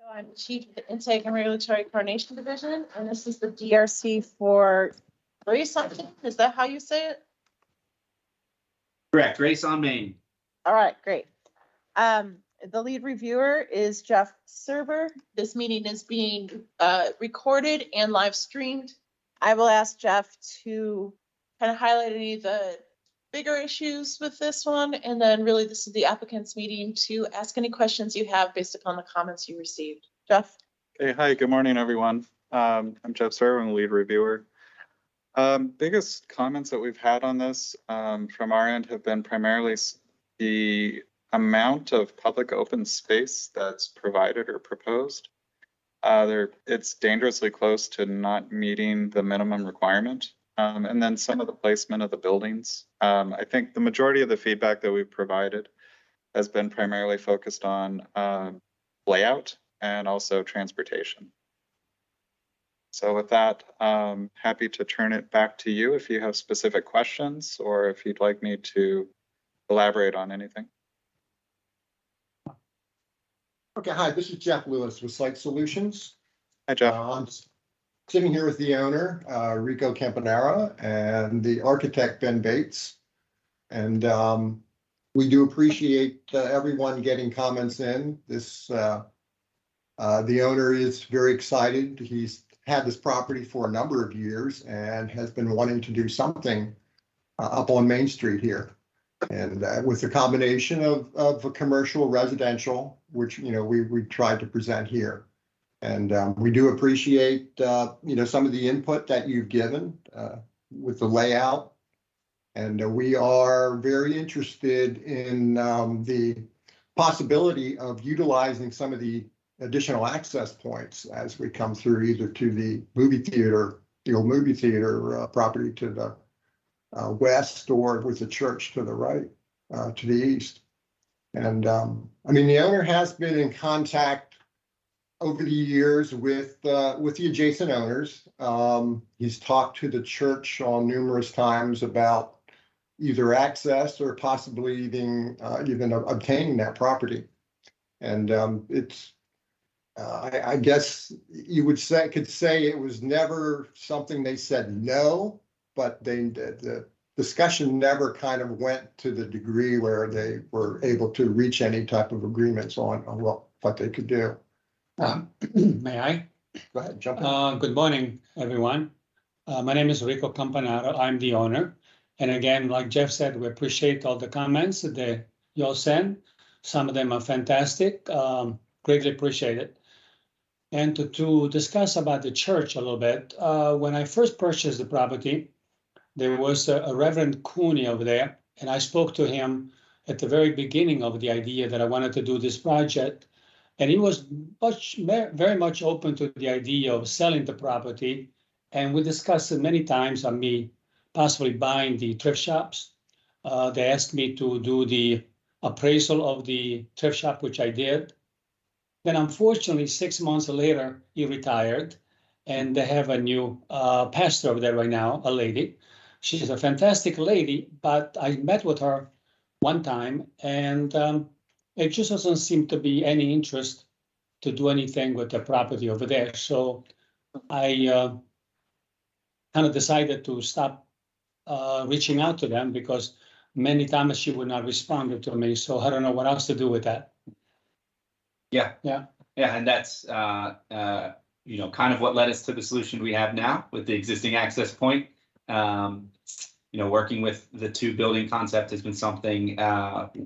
I'm Chief of the Intake and Regulatory Coordination Division, and this is the DRC for Grace something. Is that how you say it? Correct, Grace on Main. All right, great. The lead reviewer is Jeff Serber. This meeting is being recorded and live streamed. I will ask Jeff to kind of highlight any of the bigger issues with this one, and then really this is the applicant's meeting to ask any questions you have based upon the comments you received. Jeff? Hey, hi, good morning, everyone. I'm Jeff Server, I'm the lead reviewer. Biggest comments that we've had on this from our end have been primarily the amount of public open space that's provided or proposed. It's dangerously close to not meeting the minimum requirement. And then some of the placement of the buildings. I think the majority of the feedback that we've provided has been primarily focused on layout and also transportation. So with that, happy to turn it back to you if you have specific questions or if you'd like me to elaborate on anything. Okay, hi, this is Jeff Lewis with Site Solutions. Hi, Jeff. I'm sitting here with the owner, Rico Campanera, and the architect, Ben Bates. And we do appreciate everyone getting comments in. The owner is very excited. He's had this property for a number of years and has been wanting to do something up on Main Street here. And with the combination of a commercial residential, which, you know, we tried to present here. And we do appreciate, you know, some of the input that you've given with the layout. And we are very interested in the possibility of utilizing some of the additional access points as we come through either to the movie theater, the old movie theater property to the west, or with the church to the right, to the east. And I mean, the owner has been in contact over the years with the adjacent owners. He's talked to the church on numerous times about either access or possibly even obtaining that property. And it's, I guess you could say it was never something they said no, but the discussion never kind of went to the degree where they were able to reach any type of agreements on what they could do. May I? Go ahead, jump in. Good morning, everyone. My name is Rico Campanaro. I'm the owner. And again, like Jeff said, we appreciate all the comments that you all send. Some of them are fantastic. Greatly appreciate it. And to discuss about the church a little bit, when I first purchased the property, there was a Reverend Cooney over there, and I spoke to him at the very beginning of the idea that I wanted to do this project. And he was very much open to the idea of selling the property. And we discussed it many times on me possibly buying the thrift shops. They asked me to do the appraisal of the thrift shop, which I did. Then unfortunately, 6 months later, he retired, and they have a new pastor over there right now, a lady. She's a fantastic lady, but I met with her one time, and it just doesn't seem to be any interest to do anything with the property over there. So I kind of decided to stop reaching out to them because many times she would not respond to me. So I don't know what else to do with that. Yeah. Yeah. Yeah, and that's, you know, kind of what led us to the solution we have now with the existing access point. You know, working with the two building concept has been something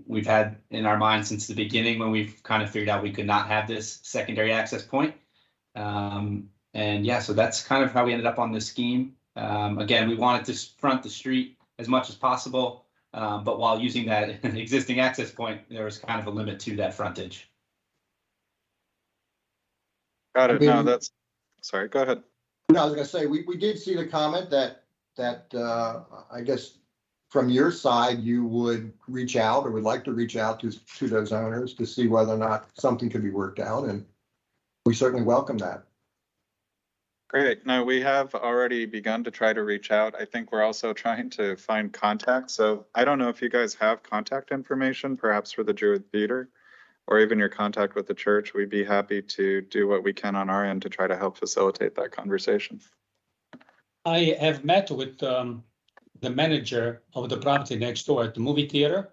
we've had in our mind since the beginning when we've kind of figured out we could not have this secondary access point. And yeah, so that's kind of how we ended up on this scheme. Again, we wanted to front the street as much as possible, but while using that existing access point, there was kind of a limit to that frontage. Got it. No, that's, sorry, go ahead. No, I was gonna say, we did see the comment that I guess from your side, you would reach out or would like to reach out to those owners to see whether or not something could be worked out, and we certainly welcome that. Great. No, we have already begun to try to reach out. I think we're also trying to find contacts. So I don't know if you guys have contact information, perhaps for the Druid Theater. or even your contact with the church, we'd be happy to do what we can on our end to try to help facilitate that conversation. I have met with the manager of the property next door at the movie theater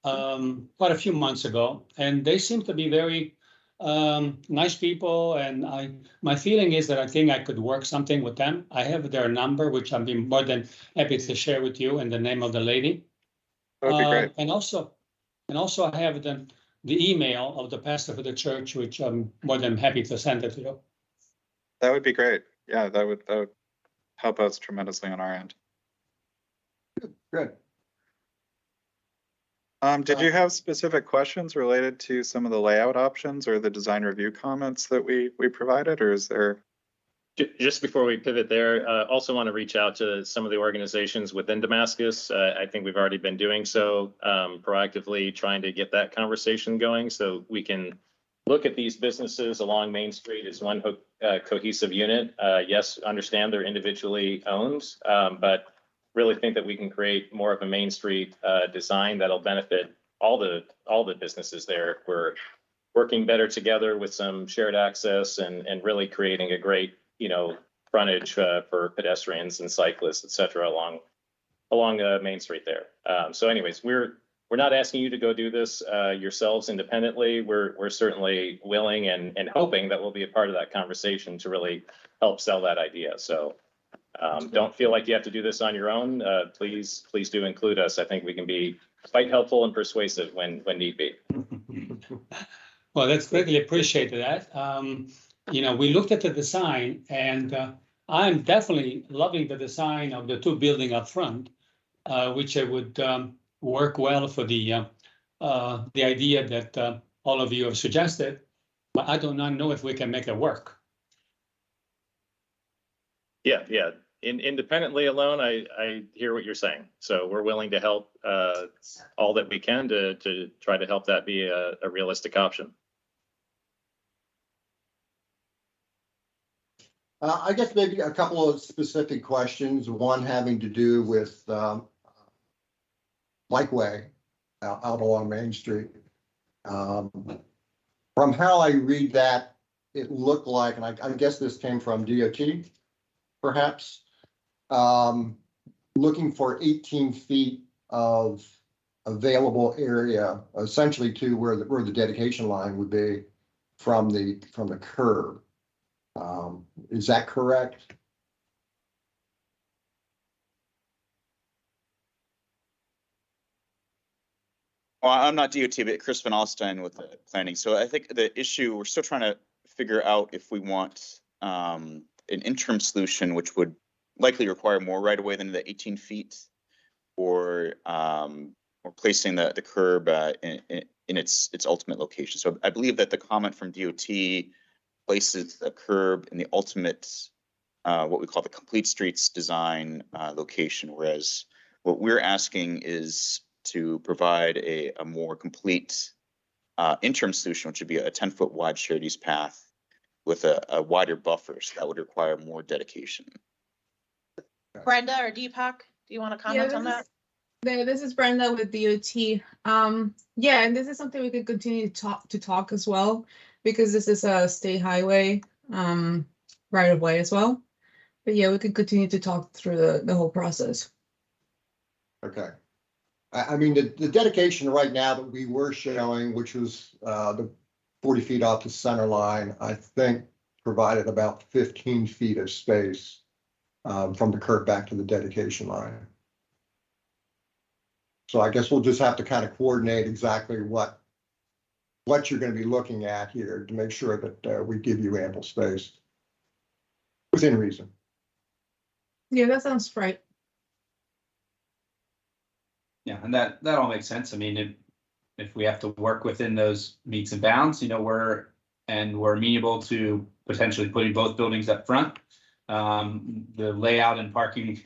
quite a few months ago, and they seem to be very nice people. And my feeling is that I think I could work something with them. I have their number, which I'd be more than happy to share with you, and the name of the lady. That would be great. And also I have the email of the pastor for the church, which I'm more than happy to send it to you. That would be great. Yeah, that would help us tremendously on our end. Good. Did you have specific questions related to some of the layout options or the design review comments that we provided, or is there? Just before we pivot there, also want to reach out to some of the organizations within Damascus. I think we've already been doing so, proactively trying to get that conversation going so we can look at these businesses along Main Street as one cohesive unit. Yes, understand they're individually owned, but really think that we can create more of a Main Street design that'll benefit all the businesses there. We're working better together with some shared access and really creating a great, frontage for pedestrians and cyclists, et cetera, along Main Street there. So anyways, we're not asking you to go do this yourselves independently. We're certainly willing and hoping that we'll be a part of that conversation to really help sell that idea. So don't feel like you have to do this on your own. Please do include us. I think we can be quite helpful and persuasive when need be. Well, that's greatly appreciated that. We looked at the design, and I'm definitely loving the design of the two buildings up front, which would work well for the idea that all of you have suggested. But I do not know if we can make it work. Yeah. Independently alone, I hear what you're saying. So we're willing to help all that we can to try to help that be a realistic option. I guess maybe a couple of specific questions, one having to do with Bikeway out along Main Street. From how I read that, it looked like, and I guess this came from DOT, perhaps, looking for 18 feet of available area, essentially to where the dedication line would be from the curb. Is that correct? Well, I'm not DOT, but Chris Van Alstyne with the planning. So I think the issue, we're still trying to figure out if we want an interim solution, which would likely require more right away than the 18 feet, or placing the curb in its ultimate location. So I believe that the comment from DOT places the curb in the ultimate, what we call the complete streets design location, whereas what we're asking is to provide a more complete interim solution, which would be a 10-foot wide shared use path with a wider buffer. So that would require more dedication. Brenda or Deepak, do you want to comment on that? This is Brenda with DOT. Yeah, and this is something we could continue to talk as well, because this is a state highway right of way as well. But yeah, we could continue to talk through the whole process. Okay. I mean, the dedication right now that we were showing, which was the 40 feet off the center line, I think provided about 15 feet of space from the curb back to the dedication line. So I guess we'll just have to kind of coordinate exactly what you're going to be looking at here to make sure that we give you ample space within reason. Yeah, that sounds right. Yeah, and that all makes sense. I mean, if we have to work within those meets and bounds, we're amenable to potentially putting both buildings up front. The layout and parking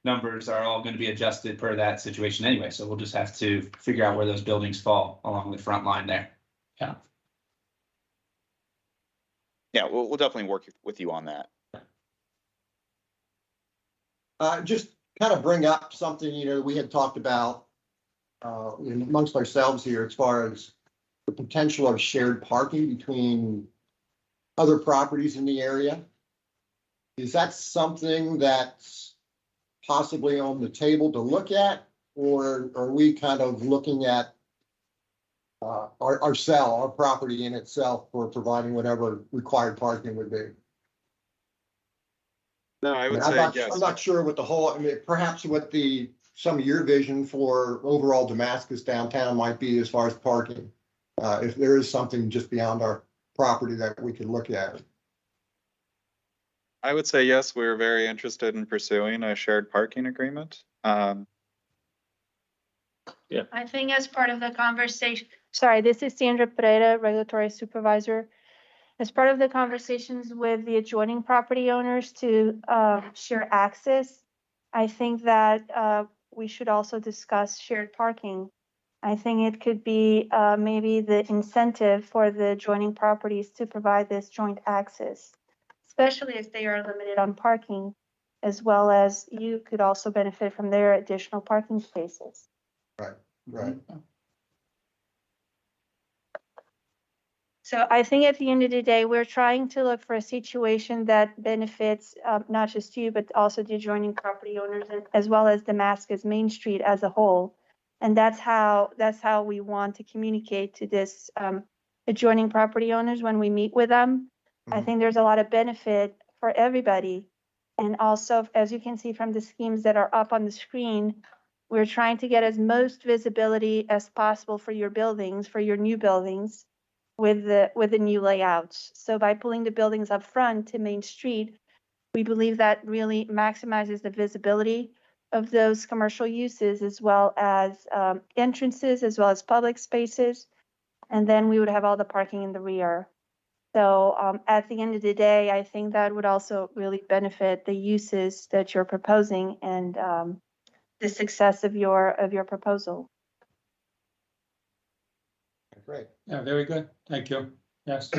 numbers are all going to be adjusted per that situation anyway. So we'll just have to figure out where those buildings fall along the front line there. Yeah. Yeah, we'll definitely work with you on that. Just kind of bring up something, we had talked about amongst ourselves here as far as the potential of shared parking between other properties in the area. Is that something that's possibly on the table to look at, or are we kind of looking at our property in itself for providing whatever required parking would be? No, I would I'm say not, yes. I'm not sure what the whole, I mean, perhaps what some of your vision for overall Damascus downtown might be as far as parking. If there is something just beyond our property that we could look at. I would say yes, we're very interested in pursuing a shared parking agreement. I think as part of the conversation, sorry, this is Sandra Pereira, Regulatory Supervisor. As part of the conversations with the adjoining property owners to share access, I think that we should also discuss shared parking. I think it could be maybe the incentive for the adjoining properties to provide this joint access, especially if they are limited on parking, as well as you could also benefit from their additional parking spaces. Right. So I think at the end of the day, we're trying to look for a situation that benefits not just you, but also the adjoining property owners, as well as Damascus Main Street as a whole. And that's how we want to communicate to this adjoining property owners when we meet with them. I think there's a lot of benefit for everybody. And also, as you can see from the schemes that are up on the screen, we're trying to get as most visibility as possible for your buildings, for your new buildings, with the new layouts. So by pulling the buildings up front to Main Street, we believe that really maximizes the visibility of those commercial uses, as well as entrances, as well as public spaces. And then we would have all the parking in the rear. So at the end of the day, I think that would also really benefit the uses that you're proposing and the success of your proposal. Great. Yeah, very good. Thank you. Yes.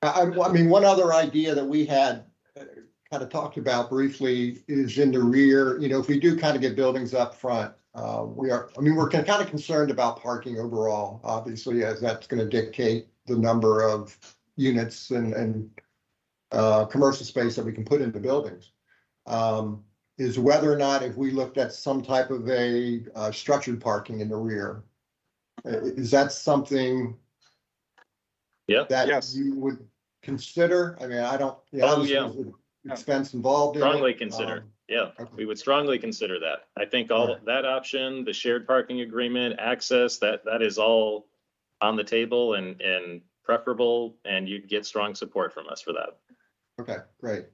I mean, one other idea that we had kind of talked about briefly is in the rear. You know, if we do kind of get buildings up front, we're kind of concerned about parking overall, obviously, as that's going to dictate the number of units and commercial space that we can put into buildings. Is whether or not if we looked at some type of a structured parking in the rear, is that something that you would consider? I mean, I don't. There's expense involved in Strongly it. consider. We would strongly consider that. I think that option, the shared parking agreement, access, that is all on the table and preferable, and you'd get strong support from us for that. Okay, great.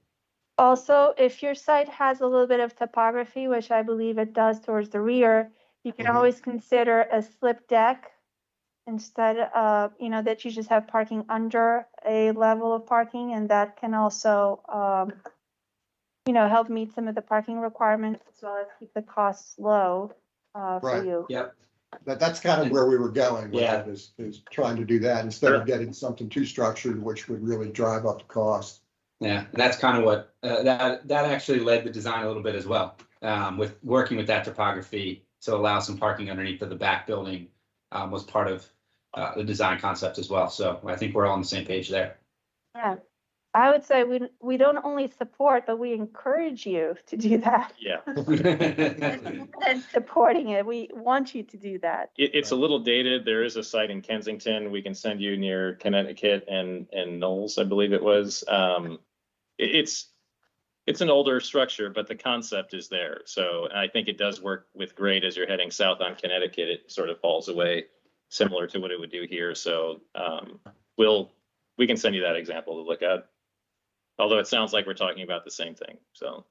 Also, if your site has a little bit of topography, which I believe it does towards the rear, you can always consider a slip deck instead of, that you just have parking under a level of parking, and that can also, help meet some of the parking requirements as well as keep the costs low for you. Yep. That's kind of where we were going with Yeah. it, is trying to do that instead of getting something too structured, which would really drive up the cost. Yeah, and that's kind of what that actually led the design a little bit as well, with working with that topography to allow some parking underneath of the back building was part of the design concept as well. So I think we're all on the same page there. Yeah, I would say we don't only support, but we encourage you to do that. Yeah. And supporting it, we want you to do that. It's a little dated. There is a site in Kensington we can send you near Connecticut and Knowles, I believe it was. It's an older structure, but the concept is there. So I think it does work with grade as you're heading south on Connecticut. It sort of falls away similar to what it would do here. So we can send you that example to look at. Although it sounds like we're talking about the same thing. So.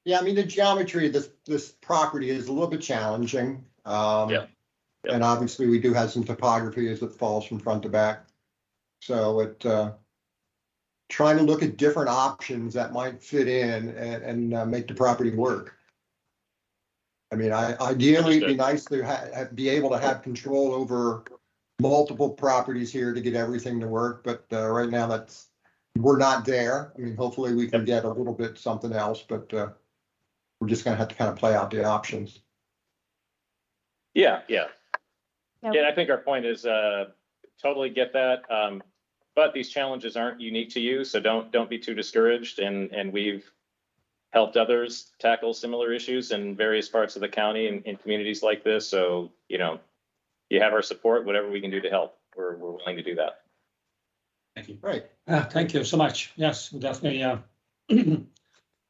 Yeah, I mean, the geometry of this property is a little bit challenging. And obviously we do have some topography as it falls from front to back. So trying to look at different options that might fit in and make the property work. I mean, ideally it'd be nice to be able to have control over multiple properties here to get everything to work. But right now we're not there. I mean, hopefully we can get a little bit something else, but we're just gonna have to kind of play out the options. Yeah, yeah. Yeah. Yeah, I think our point is, totally get that. But these challenges aren't unique to you, so don't be too discouraged. And we've helped others tackle similar issues in various parts of the county and in communities like this. So, you know, you have our support, whatever we can do to help, we're willing to do that. Thank you. Right. Thank you so much. Yes, we definitely,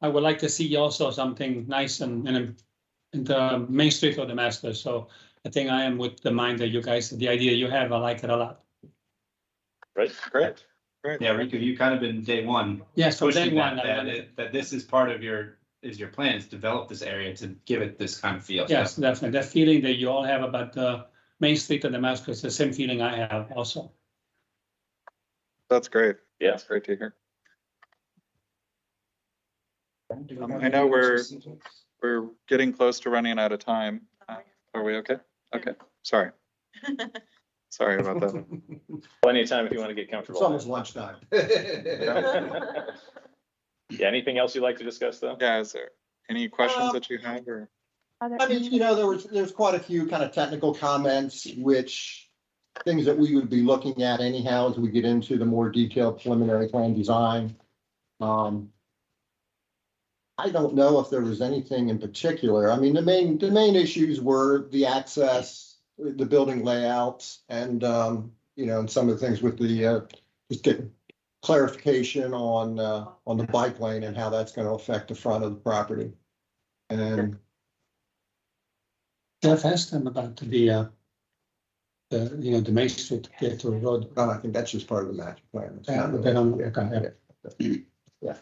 I would like to see also something nice in the main street of Damascus. So I think I am with the mind that you guys, the idea you have, I like it a lot. Right, Great. Yeah, Rico, you kind of been day one. Yes, from day pushing one, that this is part of your plan is develop this area to give it this kind of feel. Yes, So, definitely. That feeling that you all have about the main street of Damascus, the same feeling I have also. That's great. Yeah. That's great to hear. I know we're getting close to running out of time. Are we okay? Okay, sorry. Sorry about that. Plenty of time if you want to get It's comfortable. almost lunchtime. Yeah, anything else you'd like to discuss though? Yeah, is there any questions that you have or? I mean, you know, there's quite a few kind of technical comments, which things that we would be looking at anyhow as we get into the more detailed preliminary plan design. I don't know if there was anything in particular. I mean, the main issues were the access, the building layouts, and you know, and some of the things with the just getting clarification on the bike lane and how that's going to affect the front of the property. And Jeff asked them about the main street to get to the road. I think that's just part of the master plan. It's Yeah, not but they really- don't, okay. Yeah.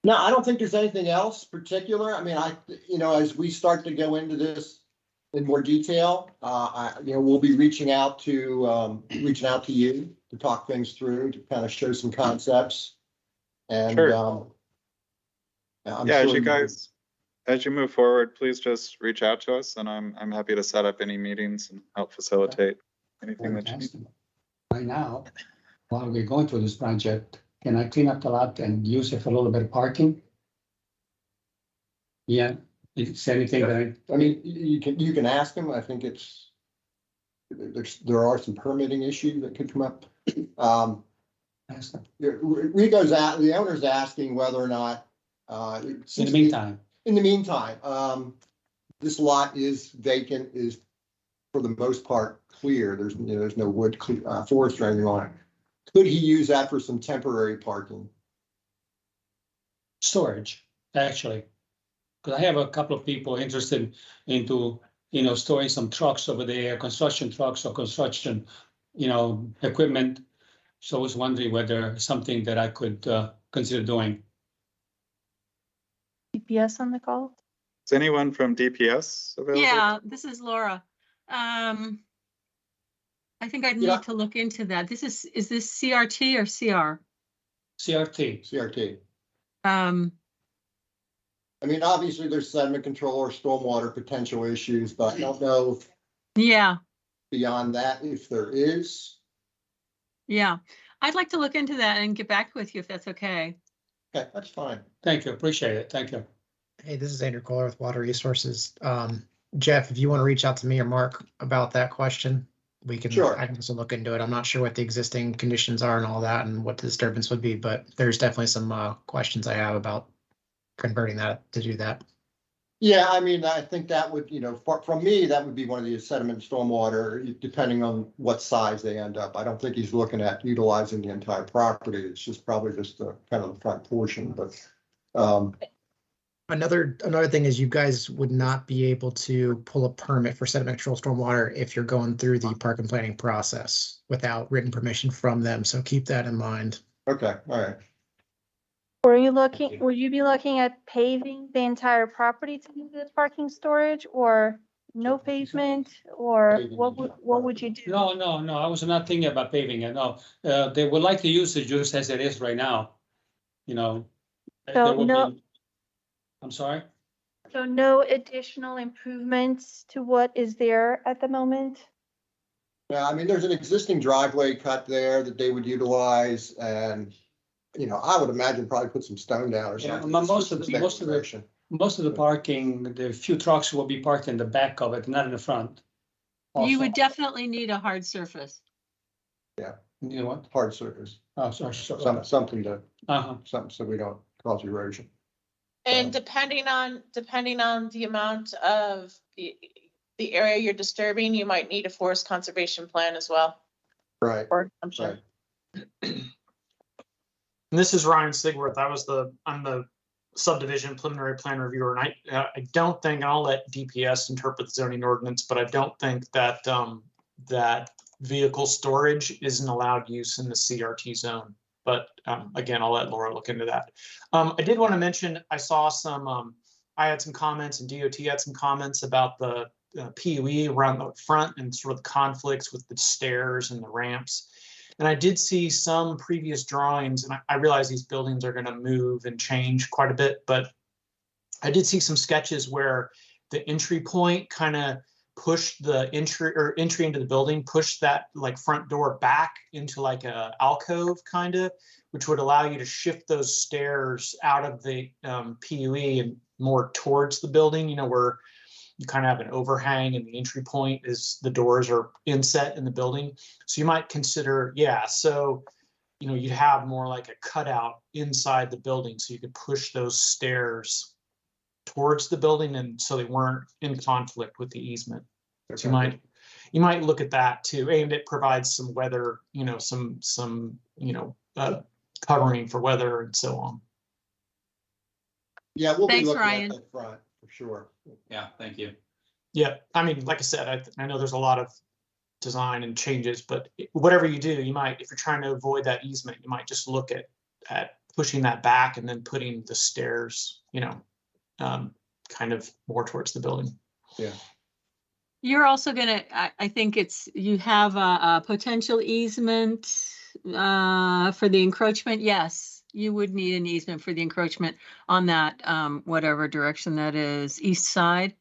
No, I don't think there's anything else particular. I mean, you know, as we start to go into this in more detail, you know, we'll be reaching out to you to talk things through, to kind of show some concepts. And, Sure. I'm Yeah, sure as you move forward, please just reach out to us and I'm happy to set up any meetings and help facilitate anything that you need. Right now, while we're going through this project, can I clean up the lot and use it for a little bit of parking? Yeah, is anything that I mean, you can ask them. I think there are some permitting issues that could come up. ask them? The owner's asking whether or not, In the meantime, this lot is vacant, is for the most part clear. There's no wood forest or anything on it. Could he use that for some temporary parking? storage, actually. Because I have a couple of people interested into, storing some trucks over there, construction trucks or construction, equipment. So I was wondering whether something that I could consider doing. DPS on the call? Is anyone from DPS available? Yeah, this is Laura. I think I'd need to look into that. Is this CRT or CR? CRT. I mean, obviously there's sediment control or stormwater potential issues, but I don't know. Yeah. Beyond that, if there is. Yeah, I'd like to look into that and get back with you if that's okay. Okay, that's fine. Thank you, appreciate it, thank you. Hey, this is Andrew Kohler with Water Resources. Jeff, if you want to reach out to me or Mark about that question, we can, Sure. I can also look into it. I'm not sure what the existing conditions are and all that and what the disturbance would be, but there's definitely some questions I have about converting that to do that. Yeah, I mean, I think that would, from me, that would be one of the sediment and stormwater, depending on what size they end up. I don't think he's looking at utilizing the entire property. It's just probably just the kind of the front portion, but. Another thing is you guys would not be able to pull a permit for sediment control stormwater if you're going through the park and planning process without written permission from them. So keep that in mind. Okay, all right. Would you be looking at paving the entire property to do the parking storage, or no pavement, or what would you do? No, I was not thinking about paving it, no. They would like to use it just as it is right now, So there will no- be- I'm sorry? So no additional improvements to what is there at the moment? Yeah, I mean, there's an existing driveway cut there that they would utilize and, I would imagine probably put some stone down or Yeah, something. most of the Most of the parking, the few trucks will be parked in the back of it, not in the front. You Also. would definitely need a hard surface. Yeah, You know what? hard surface, Oh, sorry. something to, Uh-huh. something so we don't cause erosion. And depending on the amount of the area you're disturbing, you might need a forest conservation plan as well. Right. Or I'm sure. And this is Ryan Sigworth. I'm the subdivision preliminary plan reviewer, and I don't think, and I'll let DPS interpret the zoning ordinance, but I don't think that that vehicle storage is an allowed use in the CRT zone. But again, I'll let Laura look into that. I did want to mention, I saw some, I had some comments and DOT had some comments about the PUE around the front and sort of the conflicts with the stairs and the ramps. And I did see some previous drawings, and I realize these buildings are going to move and change quite a bit, but I did see some sketches where the entry point kind of pushed the entry into the building, pushed that like front door back into like a alcove kind of, which would allow you to shift those stairs out of the PUE and more towards the building, you know, where you kind of have an overhang and the entry point is the doors are inset in the building. So you might consider, yeah, so, you know, you'd have more like a cutout inside the building so you could push those stairs towards the building and so they weren't in conflict with the easement. So you might look at that too, and it provides some weather, you know, some you know, covering for weather and so on. Yeah, we'll be Thanks, looking Ryan. at that front for sure. Yeah, thank you. Yeah, I mean, like I said, I know there's a lot of design and changes, but whatever you do, you might, if you're trying to avoid that easement, you might just look at pushing that back and then putting the stairs, you know, kind of more towards the building. Yeah. You're also gonna, I think you have a potential easement for the encroachment. Yes, you would need an easement for the encroachment on that, whatever direction that is, east side,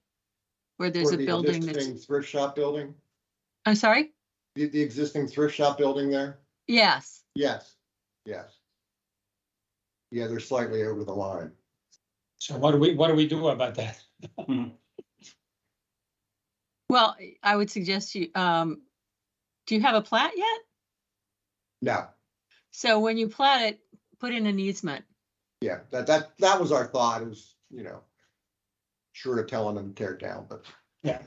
where there's a building that's. Existing thrift shop building, I'm sorry? the existing thrift shop building there? Yes. Yes, yes. Yeah, they're slightly over the line. So what do we do about that? Well, I would suggest you, do you have a plat yet? No, So when you plat it, put in an easement. yeah, that was our thought, is, you know, short of telling them to tear it down, but Yeah.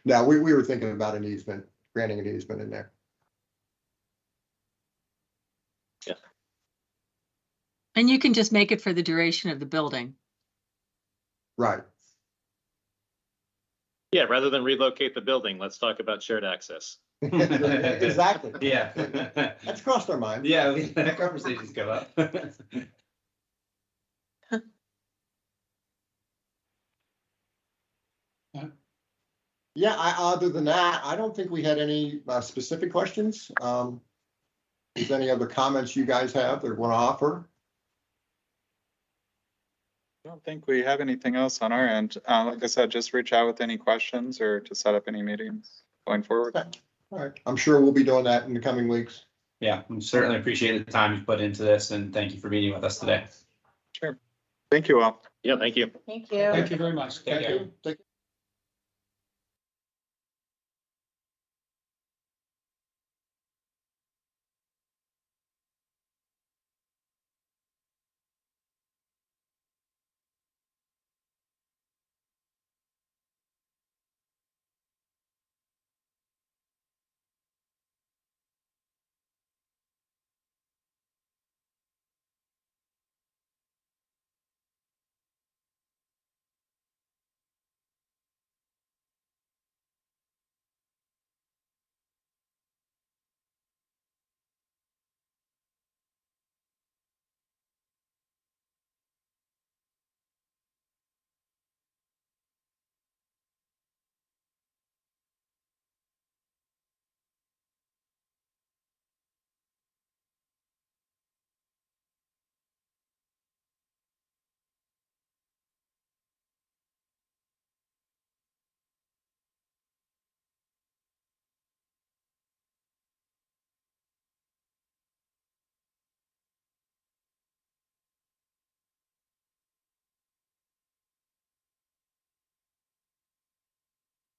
no, we were thinking about an easement, granting an easement in there. And you can just make it for the duration of the building. Right. Yeah, rather than relocate the building, let's talk about shared access. Exactly. Yeah. That's crossed our mind. Yeah, that conversations go up. Yeah, other than that, I don't think we had any specific questions. Is there any other comments you guys have that want to offer? I don't think we have anything else on our end. Like I said, just reach out with any questions or to set up any meetings going forward. All right, I'm sure we'll be doing that in the coming weeks. Yeah, we certainly appreciate the time you've put into this, and thank you for meeting with us today. Sure. Thank you all. Yeah, thank you. Thank you. Thank you very much. Take care. Thank you.